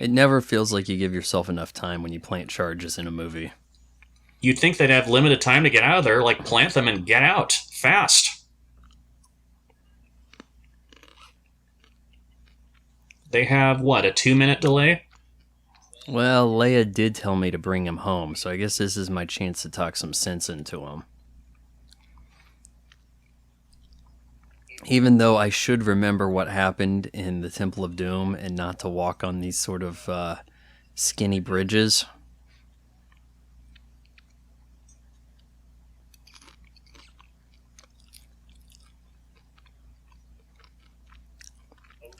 It never feels like you give yourself enough time when you plant charges in a movie. You'd think they'd have limited time to get out of there, like plant them and get out fast. They have, what, a 2-minute delay? Well, Leia did tell me to bring him home, so I guess this is my chance to talk some sense into him. Even though I should remember what happened in the Temple of Doom and not to walk on these sort of skinny bridges.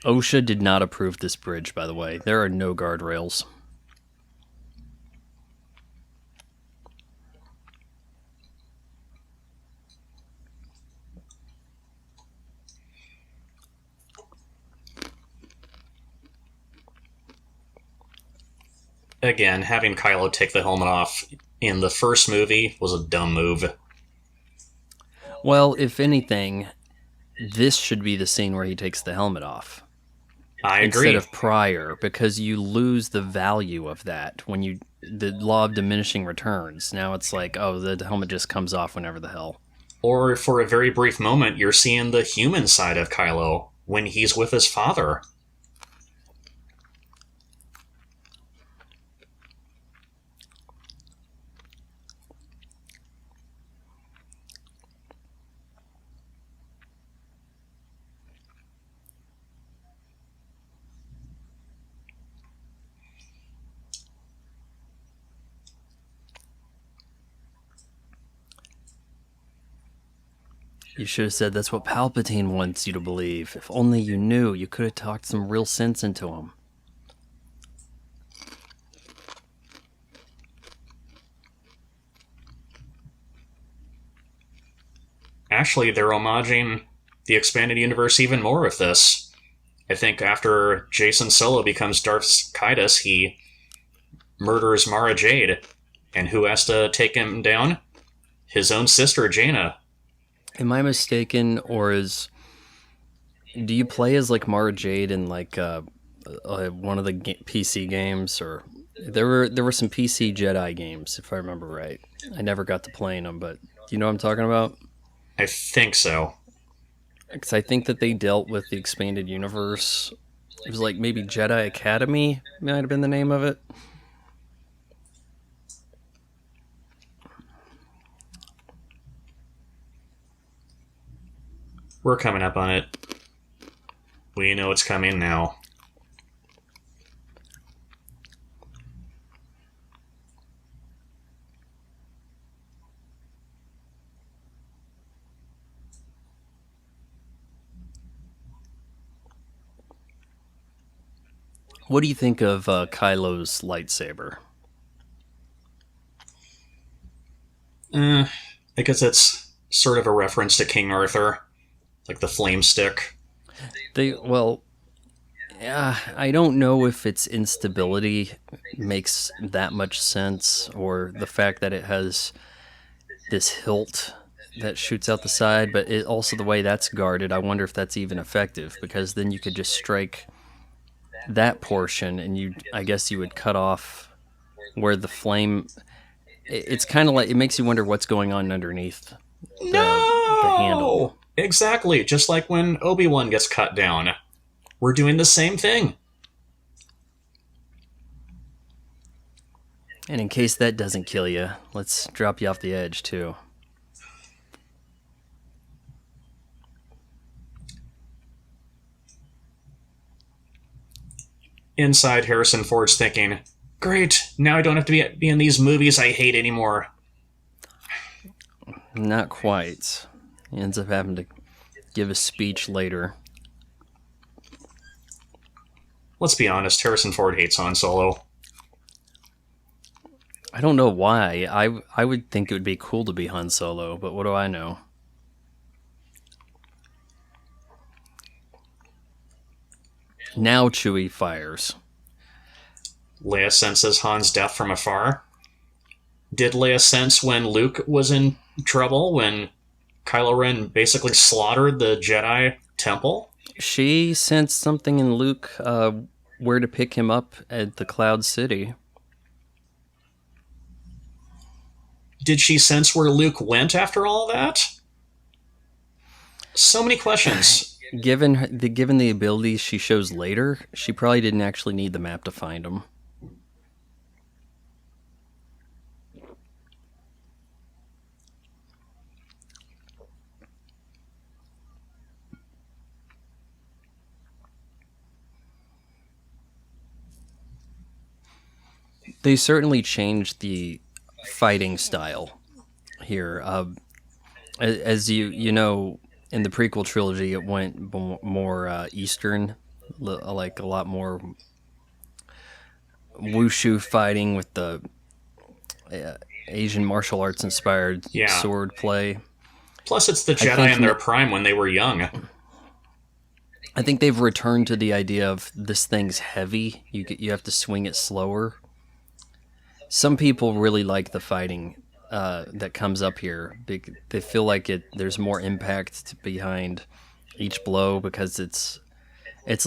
OSHA did not approve this bridge, by the way. There are no guardrails. Again, having Kylo take the helmet off in the first movie was a dumb move. Well, if anything, this should be the scene where he takes the helmet off. I agree. Instead of prior, because you lose the value of that when the law of diminishing returns. Now it's like, oh, the helmet just comes off whenever the hell. Or for a very brief moment, you're seeing the human side of Kylo when he's with his father. You should have said that's what Palpatine wants you to believe. If only you knew, you could have talked some real sense into him. Actually, they're homaging the expanded universe even more with this. I think after Jacen Solo becomes Darth Sidious, he murders Mara Jade. And who has to take him down? His own sister, Jaina. Am I mistaken, or do you play as like Mara Jade in like one of the PC games, or there were some PC Jedi games if I remember right. I never got to playing them, but do you know what I'm talking about? I think so. Because I think that they dealt with the expanded universe. It was like maybe Jedi Academy might have been the name of it. We're coming up on it. We know it's coming now. What do you think of Kylo's lightsaber? I guess it's sort of a reference to King Arthur. Like the flame stick. I don't know if its instability makes that much sense, or the fact that it has this hilt that shoots out the side, but also the way that's guarded, I wonder if that's even effective, because then you could just strike that portion, and I guess you would cut off where the flame... It's kind of like, it makes you wonder what's going on underneath the handle. Exactly, just like when Obi-Wan gets cut down. We're doing the same thing. And in case that doesn't kill you, let's drop you off the edge, too. Inside, Harrison Ford's thinking, great, now I don't have to be in these movies I hate anymore. Not quite. He ends up having to give a speech later. Let's be honest, Harrison Ford hates Han Solo. I don't know why. I would think it would be cool to be Han Solo, but what do I know? Now Chewie fires. Leia senses Han's death from afar. Did Leia sense when Luke was in trouble, when Kylo Ren basically slaughtered the Jedi temple? She sensed something in Luke, where to pick him up at the Cloud City. Did she sense where Luke went after all that? So many questions. Given the abilities she shows later, she probably didn't actually need the map to find him. They certainly changed the fighting style here. As you know, in the prequel trilogy, it went more Eastern, like a lot more wushu fighting with the Asian martial arts inspired sword play. Plus, it's the Jedi in their prime when they were young. I think they've returned to the idea of this thing's heavy. You have to swing it slower. Some people really like the fighting that comes up here. They feel like there's more impact behind each blow because it's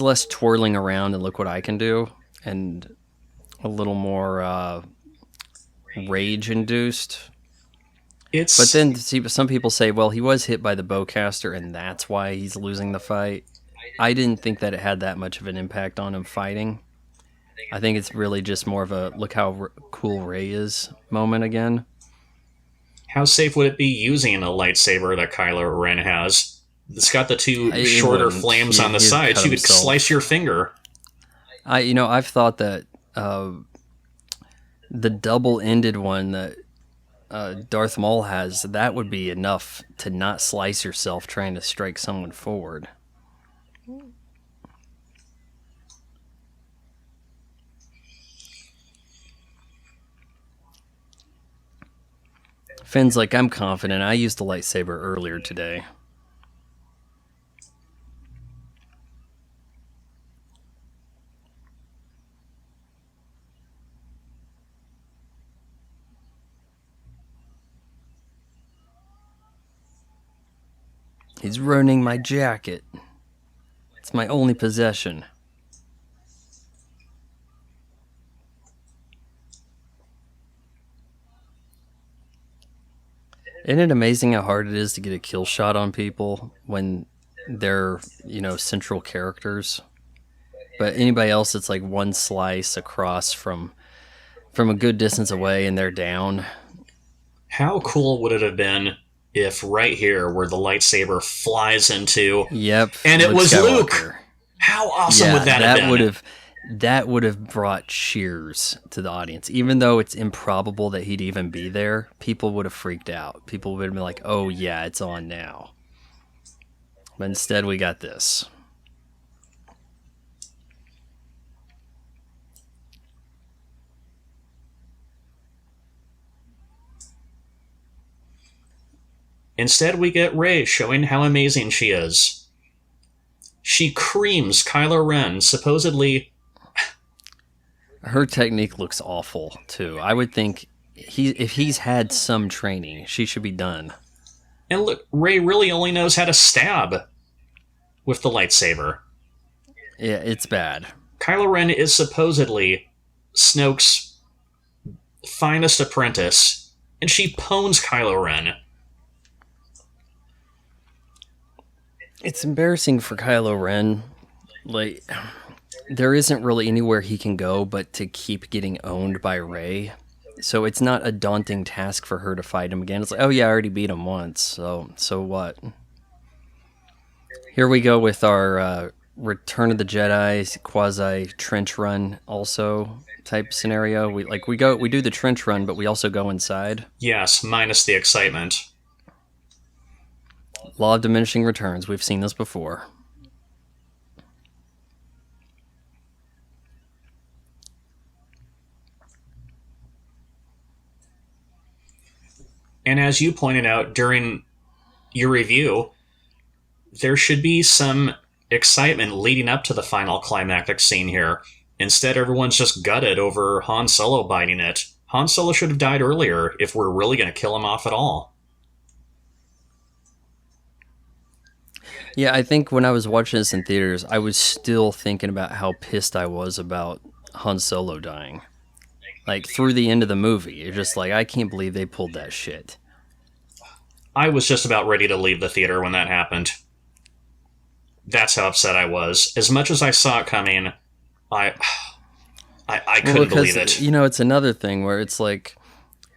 less twirling around and look what I can do, and a little more rage induced. But then some people say, well, he was hit by the bowcaster and that's why he's losing the fight. I didn't think that it had that much of an impact on him fighting. I think it's really just more of a look how cool Rey is moment again. How safe would it be using a lightsaber that Kylo Ren has? It's got the two shorter flames on the sides. You could slice your finger. I've thought that the double-ended one that Darth Maul has, that would be enough to not slice yourself trying to strike someone forward. Finn's like, I'm confident. I used a lightsaber earlier today. He's ruining my jacket. It's my only possession. Isn't it amazing how hard it is to get a kill shot on people when they're, central characters? But anybody else, it's like one slice across from a good distance away and they're down. How cool would it have been if right here where the lightsaber flies into... Yep. And it was Skywalker. Luke! How awesome would that have been? That would have brought cheers to the audience. Even though it's improbable that he'd even be there, people would have freaked out. People would have been like, oh yeah, it's on now. But instead we got this. Instead we get Rey showing how amazing she is. She creams Kylo Ren, supposedly... Her technique looks awful, too. I would think if he's had some training, she should be done. And look, Rey really only knows how to stab with the lightsaber. Yeah, it's bad. Kylo Ren is supposedly Snoke's finest apprentice, and she pwns Kylo Ren. It's embarrassing for Kylo Ren. There isn't really anywhere he can go but to keep getting owned by Rey. So it's not a daunting task for her to fight him again. It's like, oh yeah, I already beat him once, so what? Here we go with our Return of the Jedi quasi trench run also type scenario. We do the trench run, but we also go inside. Yes, minus the excitement. Law of diminishing returns. We've seen this before. And as you pointed out during your review, there should be some excitement leading up to the final climactic scene here. Instead, everyone's just gutted over Han Solo biting it. Han Solo should have died earlier if we're really going to kill him off at all. Yeah, I think when I was watching this in theaters, I was still thinking about how pissed I was about Han Solo dying. Like, through the end of the movie, you're just like, I can't believe they pulled that shit. I was just about ready to leave the theater when that happened. That's how upset I was. As much as I saw it coming, I couldn't believe it. You know, it's another thing where it's like,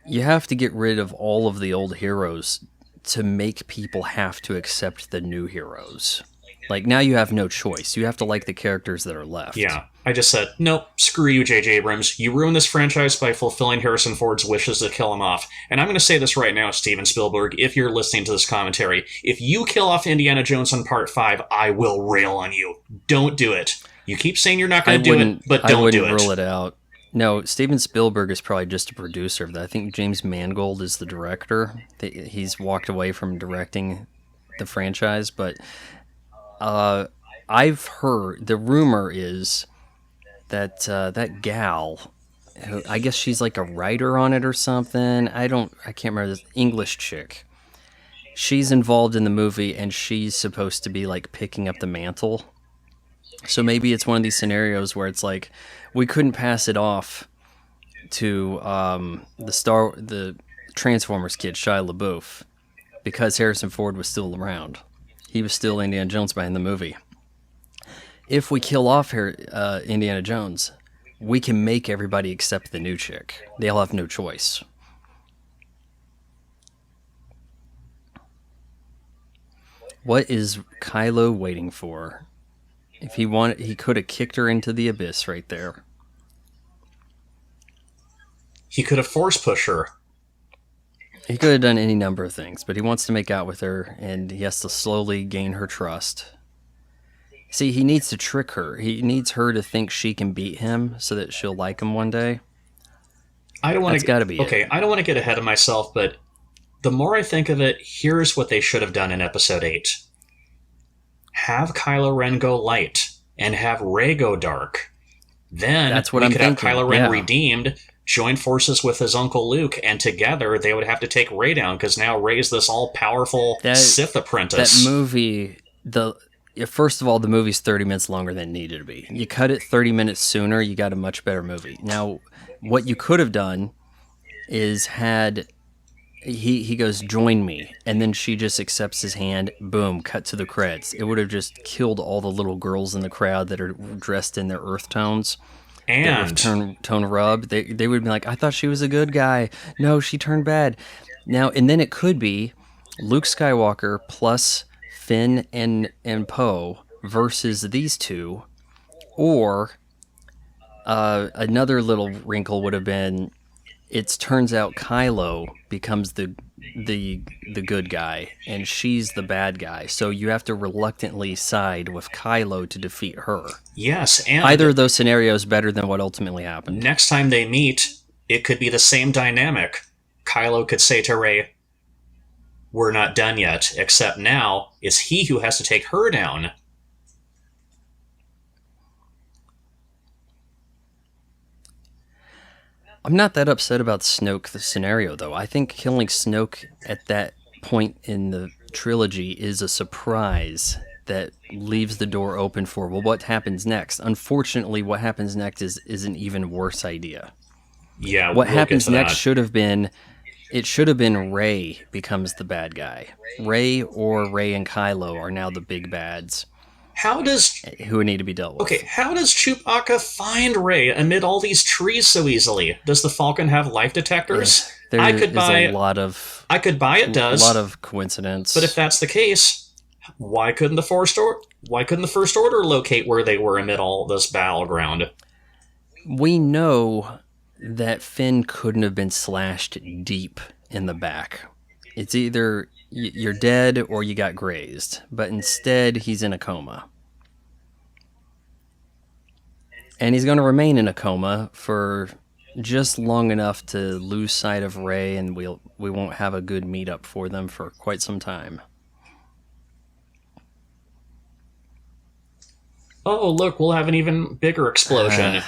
you have to get rid of all of the old heroes to make people have to accept the new heroes. Like, now you have no choice. You have to like the characters that are left. Yeah. I just said, nope, screw you, J.J. Abrams. You ruined this franchise by fulfilling Harrison Ford's wishes to kill him off. And I'm going to say this right now, Steven Spielberg, if you're listening to this commentary. If you kill off Indiana Jones on Part 5, I will rail on you. Don't do it. You keep saying you're not going to do it, but don't do it. I wouldn't rule it out. No, Steven Spielberg is probably just a producer of that. I think James Mangold is the director. He's walked away from directing the franchise, but I've heard, the rumor is that that gal, who, I guess she's like a writer on it or something. I can't remember, this English chick. She's involved in the movie, and she's supposed to be like picking up the mantle. So maybe it's one of these scenarios where it's like, we couldn't pass it off to the Transformers kid, Shia LaBeouf, because Harrison Ford was still around. He was still Indiana Jones behind the movie. If we kill off Indiana Jones, we can make everybody accept the new chick. They'll have no choice. What is Kylo waiting for? If he wanted, he could have kicked her into the abyss right there. He could have force pushed her. He could have done any number of things, but he wants to make out with her, and he has to slowly gain her trust. See, he needs to trick her. He needs her to think she can beat him so that she'll like him one day. I don't want That's got to be okay, it. I don't want to get ahead of myself, but the more I think of it, here's what they should have done in Episode 8. Have Kylo Ren go light, and have Rey go dark. Then That's what we I'm could thinking. have Kylo Ren Yeah. redeemed, join forces with his uncle Luke, and together they would have to take Rey down, because now Rey's this all-powerful Sith apprentice. That movie, first of all, the movie's 30 minutes longer than it needed to be. You cut it 30 minutes sooner, you got a much better movie. Now, what you could have done is had... He goes, join me, and then she just accepts his hand, boom, cut to the credits. It would have just killed all the little girls in the crowd that are dressed in their earth tones. And tone rub. They would be like, I thought she was a good guy. No, she turned bad. Now, and then it could be Luke Skywalker plus Finn and Poe versus these two, or another little wrinkle would have been, it turns out Kylo becomes the good guy, and she's the bad guy. So you have to reluctantly side with Kylo to defeat her. yes, and Either of those scenarios better than what ultimately happened. next time they meet, it could be the same dynamic. Kylo could say to Rey, we're not done yet, except now it's he who has to take her down. I'm not that upset about Snoke, the scenario, though. I think killing Snoke at that point in the trilogy is a surprise that leaves the door open for, well, what happens next? Unfortunately, what happens next is an even worse idea. Yeah, What we'll happens get to next that. should have been Rey becomes the bad guy. Rey and Kylo are now the big bads. How does... who would need to be dealt with. Okay, how does Chewbacca find Rey amid all these trees so easily? Does the Falcon have life detectors? There I could is buy... a lot of it does. A lot of coincidence. But if that's the case, why couldn't the First Order locate where they were amid all this battleground? We know that Finn couldn't have been slashed deep in the back. It's either you're dead or you got grazed, but instead he's in a coma. And he's going to remain in a coma for just long enough to lose sight of Rey, and we won't have a good meetup for them for quite some time. Oh, look, we'll have an even bigger explosion.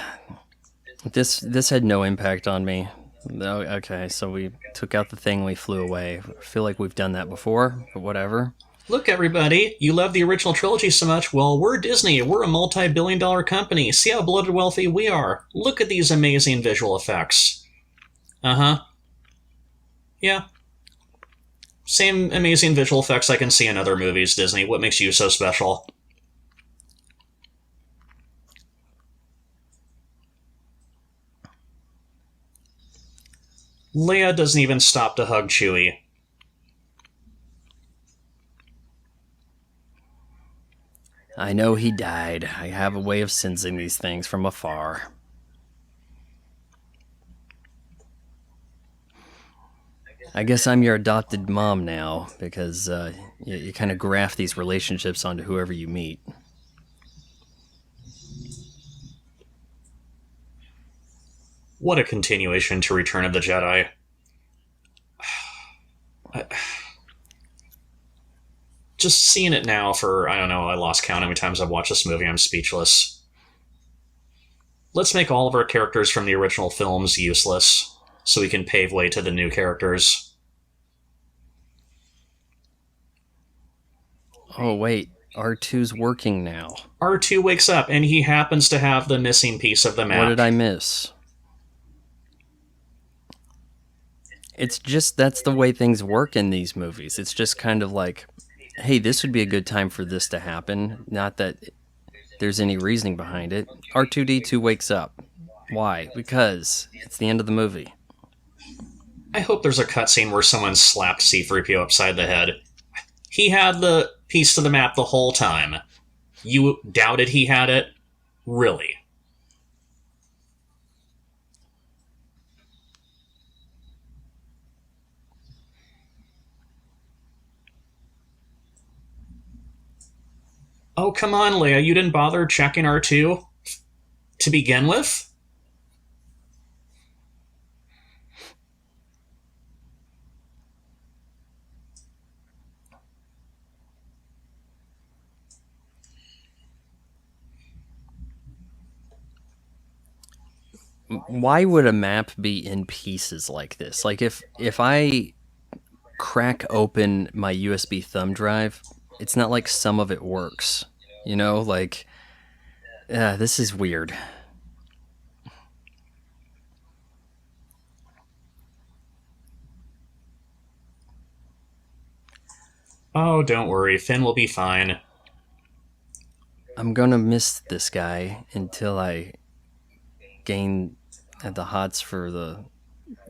This had no impact on me. Okay, so we took out the thing, we flew away. I feel like we've done that before, but whatever. Look, everybody, you love the original trilogy so much. Well, we're Disney. We're a multi-billion-dollar company. See how bloated wealthy we are. Look at these amazing visual effects. Uh-huh. Yeah. Same amazing visual effects I can see in other movies, Disney. What makes you so special? Leia doesn't even stop to hug Chewie. I know he died. I have a way of sensing these things from afar. I guess I'm your adopted mom now, because you kind of graft these relationships onto whoever you meet. What a continuation to Return of the Jedi. Just seeing it now for, I don't know, I lost count how many times I've watched this movie, I'm speechless. Let's make all of our characters from the original films useless, so we can pave way to the new characters. Oh, wait. R2's working now. R2 wakes up, and he happens to have the missing piece of the map. What did I miss? It's just, that's the way things work in these movies. It's just kind of like, hey, this would be a good time for this to happen. Not that there's any reasoning behind it. R2-D2 wakes up. Why? Because it's the end of the movie. I hope there's a cutscene where someone slapped C-3PO upside the head. He had the piece to the map the whole time. You doubted he had it? Really? Oh, come on, Leia. You didn't bother checking R2 to begin with? Why would a map be in pieces like this? Like, if I crack open my USB thumb drive, it's not like some of it works. You know, like, this is weird. Oh, don't worry. Finn will be fine. I'm gonna miss this guy until I gain the hots for the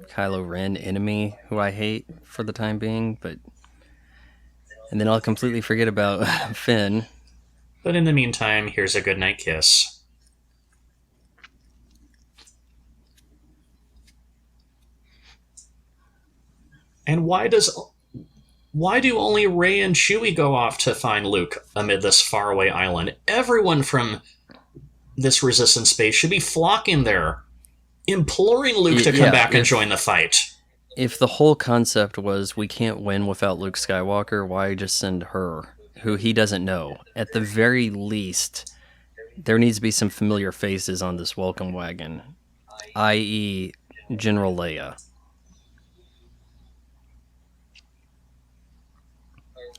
Kylo Ren enemy, who I hate for the time being, and then I'll completely forget about Finn. But in the meantime, here's a goodnight kiss. And why do only Rey and Chewie go off to find Luke amid this faraway island? Everyone from this Resistance base should be flocking there, imploring Luke to come back and join the fight. If the whole concept was we can't win without Luke Skywalker, why just send her, who he doesn't know? At the very least, there needs to be some familiar faces on this welcome wagon, i.e. General Leia.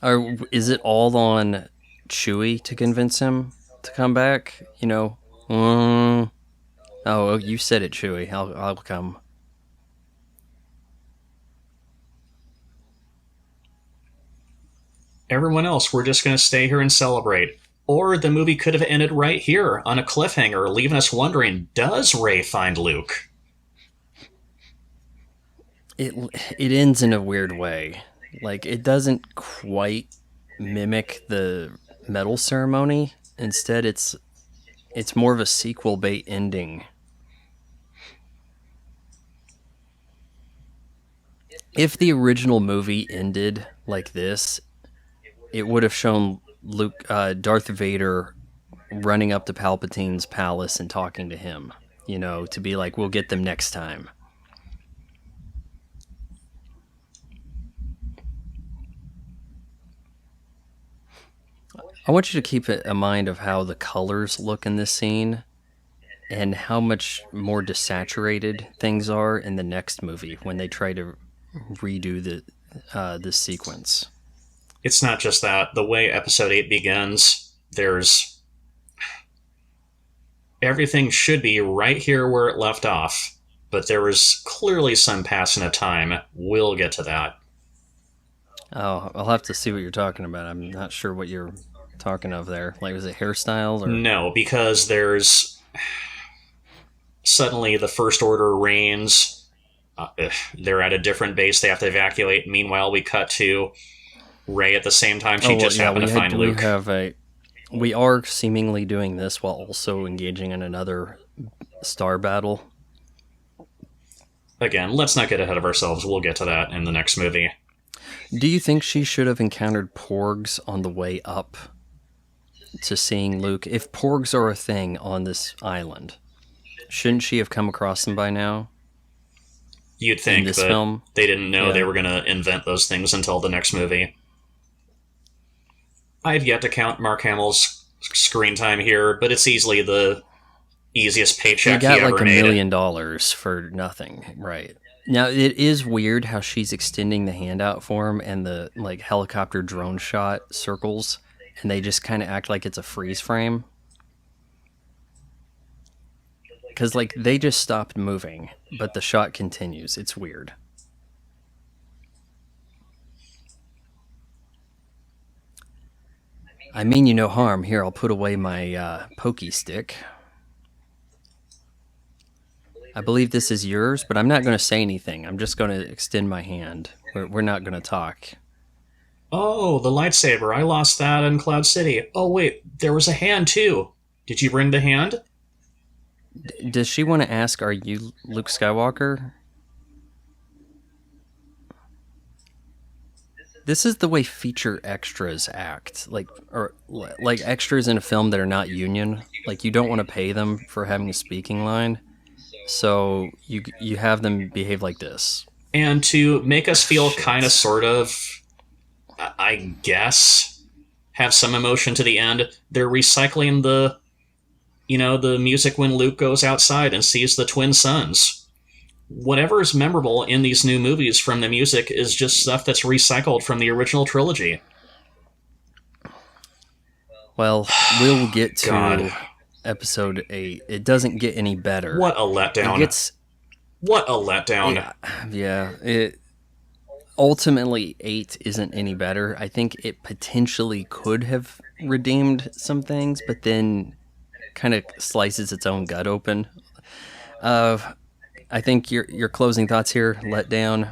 Or is it all on Chewie to convince him to come back? You know, oh, you said it, Chewie. I'll come. Everyone else, we're just going to stay here and celebrate. Or the movie could have ended right here on a cliffhanger, leaving us wondering, does Rey find Luke? It ends in a weird way. Like, it doesn't quite mimic the medal ceremony. Instead, it's more of a sequel bait ending. If the original movie ended like this, it would have shown Darth Vader running up to Palpatine's palace and talking to him, to be like, we'll get them next time. I want you to keep in mind of how the colors look in this scene and how much more desaturated things are in the next movie when they try to redo this sequence. It's not just that. The way Episode 8 begins, there's... everything should be right here where it left off, but there was clearly some passing of time. We'll get to that. Oh, I'll have to see what you're talking about. I'm not sure what you're talking of there. Like, was it hairstyles? Or? No, because there's... suddenly the First Order reigns. They're at a different base. They have to evacuate. Meanwhile, we cut to Rey at the same time. She happened to find Luke. We are seemingly doing this while also engaging in another star battle. Again, let's not get ahead of ourselves. We'll get to that in the next movie. Do you think she should have encountered porgs on the way up to seeing Luke? If porgs are a thing on this island, shouldn't she have come across them by now? You'd think, but film? They didn't know they were going to invent those things until the next movie. I've yet to count Mark Hamill's screen time here, but it's easily the easiest paycheck he ever made. He got like $1 million for nothing, right? Now, it is weird how she's extending the hand out for him and the like helicopter drone shot circles, and they just kind of act like it's a freeze frame. Because, like, they just stopped moving, but the shot continues. It's weird. I mean you no harm. Here, I'll put away my pokey stick. I believe this is yours, but I'm not going to say anything. I'm just going to extend my hand. We're not going to talk. Oh, the lightsaber. I lost that in Cloud City. Oh, wait, there was a hand, too. Did you bring the hand? Does she want to ask, are you Luke Skywalker? This is the way feature extras act. Like extras in a film that are not union. Like, you don't want to pay them for having a speaking line. So you have them behave like this. And to make us feel kind of sort of, I guess, have some emotion to the end, they're recycling the music when Luke goes outside and sees the twin suns. Whatever is memorable in these new movies from the music is just stuff that's recycled from the original trilogy. Well, we'll get to Episode 8. It doesn't get any better. What a letdown. What a letdown. Yeah. Ultimately, 8 isn't any better. I think it potentially could have redeemed some things, but then kind of slices its own gut open. I think your closing thoughts here, let down,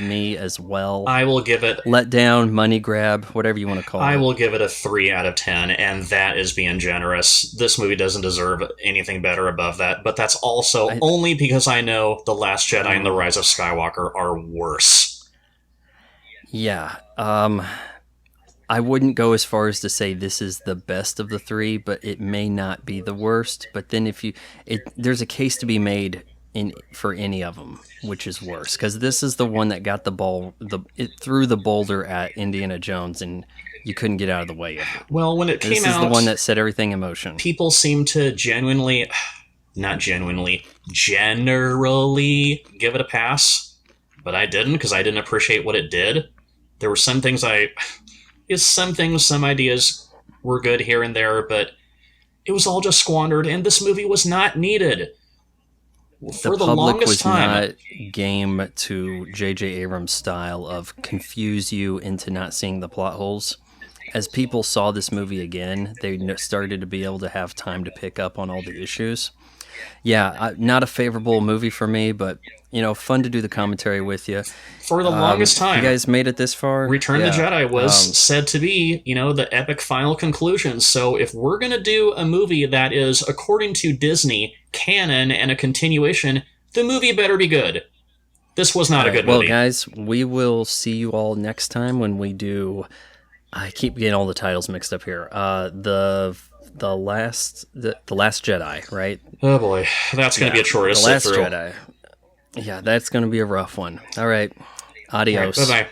me as well. I will give it... let down, money grab, whatever you want to call it. I will give it a 3 out of 10, and that is being generous. This movie doesn't deserve anything better above that, but that's also only because I know The Last Jedi and The Rise of Skywalker are worse. Yeah, I wouldn't go as far as to say this is the best of the 3, but it may not be the worst. But then there's a case to be made for any of them, which is worse, because this is the one that got it threw the boulder at Indiana Jones, and you couldn't get out of the way of it. Well, when it came out, this is the one that set everything in motion. People seem to generally give it a pass, but I didn't, because I didn't appreciate what it did. There were some things some ideas were good here and there, but it was all just squandered, and this movie was not needed. For the longest time, the public was not game to J.J. Abrams' style of confuse you into not seeing the plot holes. as people saw this movie again, they started to be able to have time to pick up on all the issues. Yeah, not a favorable movie for me, but fun to do the commentary with you. For the longest time, you guys made it this far. Return of the Jedi was said to be, the epic final conclusion. So if we're going to do a movie that is, according to Disney, canon and a continuation, the movie better be good. This was not a good movie. Well, guys, we will see you all next time when we do... I keep getting all the titles mixed up here. The last Jedi, right? Oh boy, that's going to be a chore to sit through. The Last Jedi. Yeah, that's going to be a rough one. All right, adios. All right, bye-bye.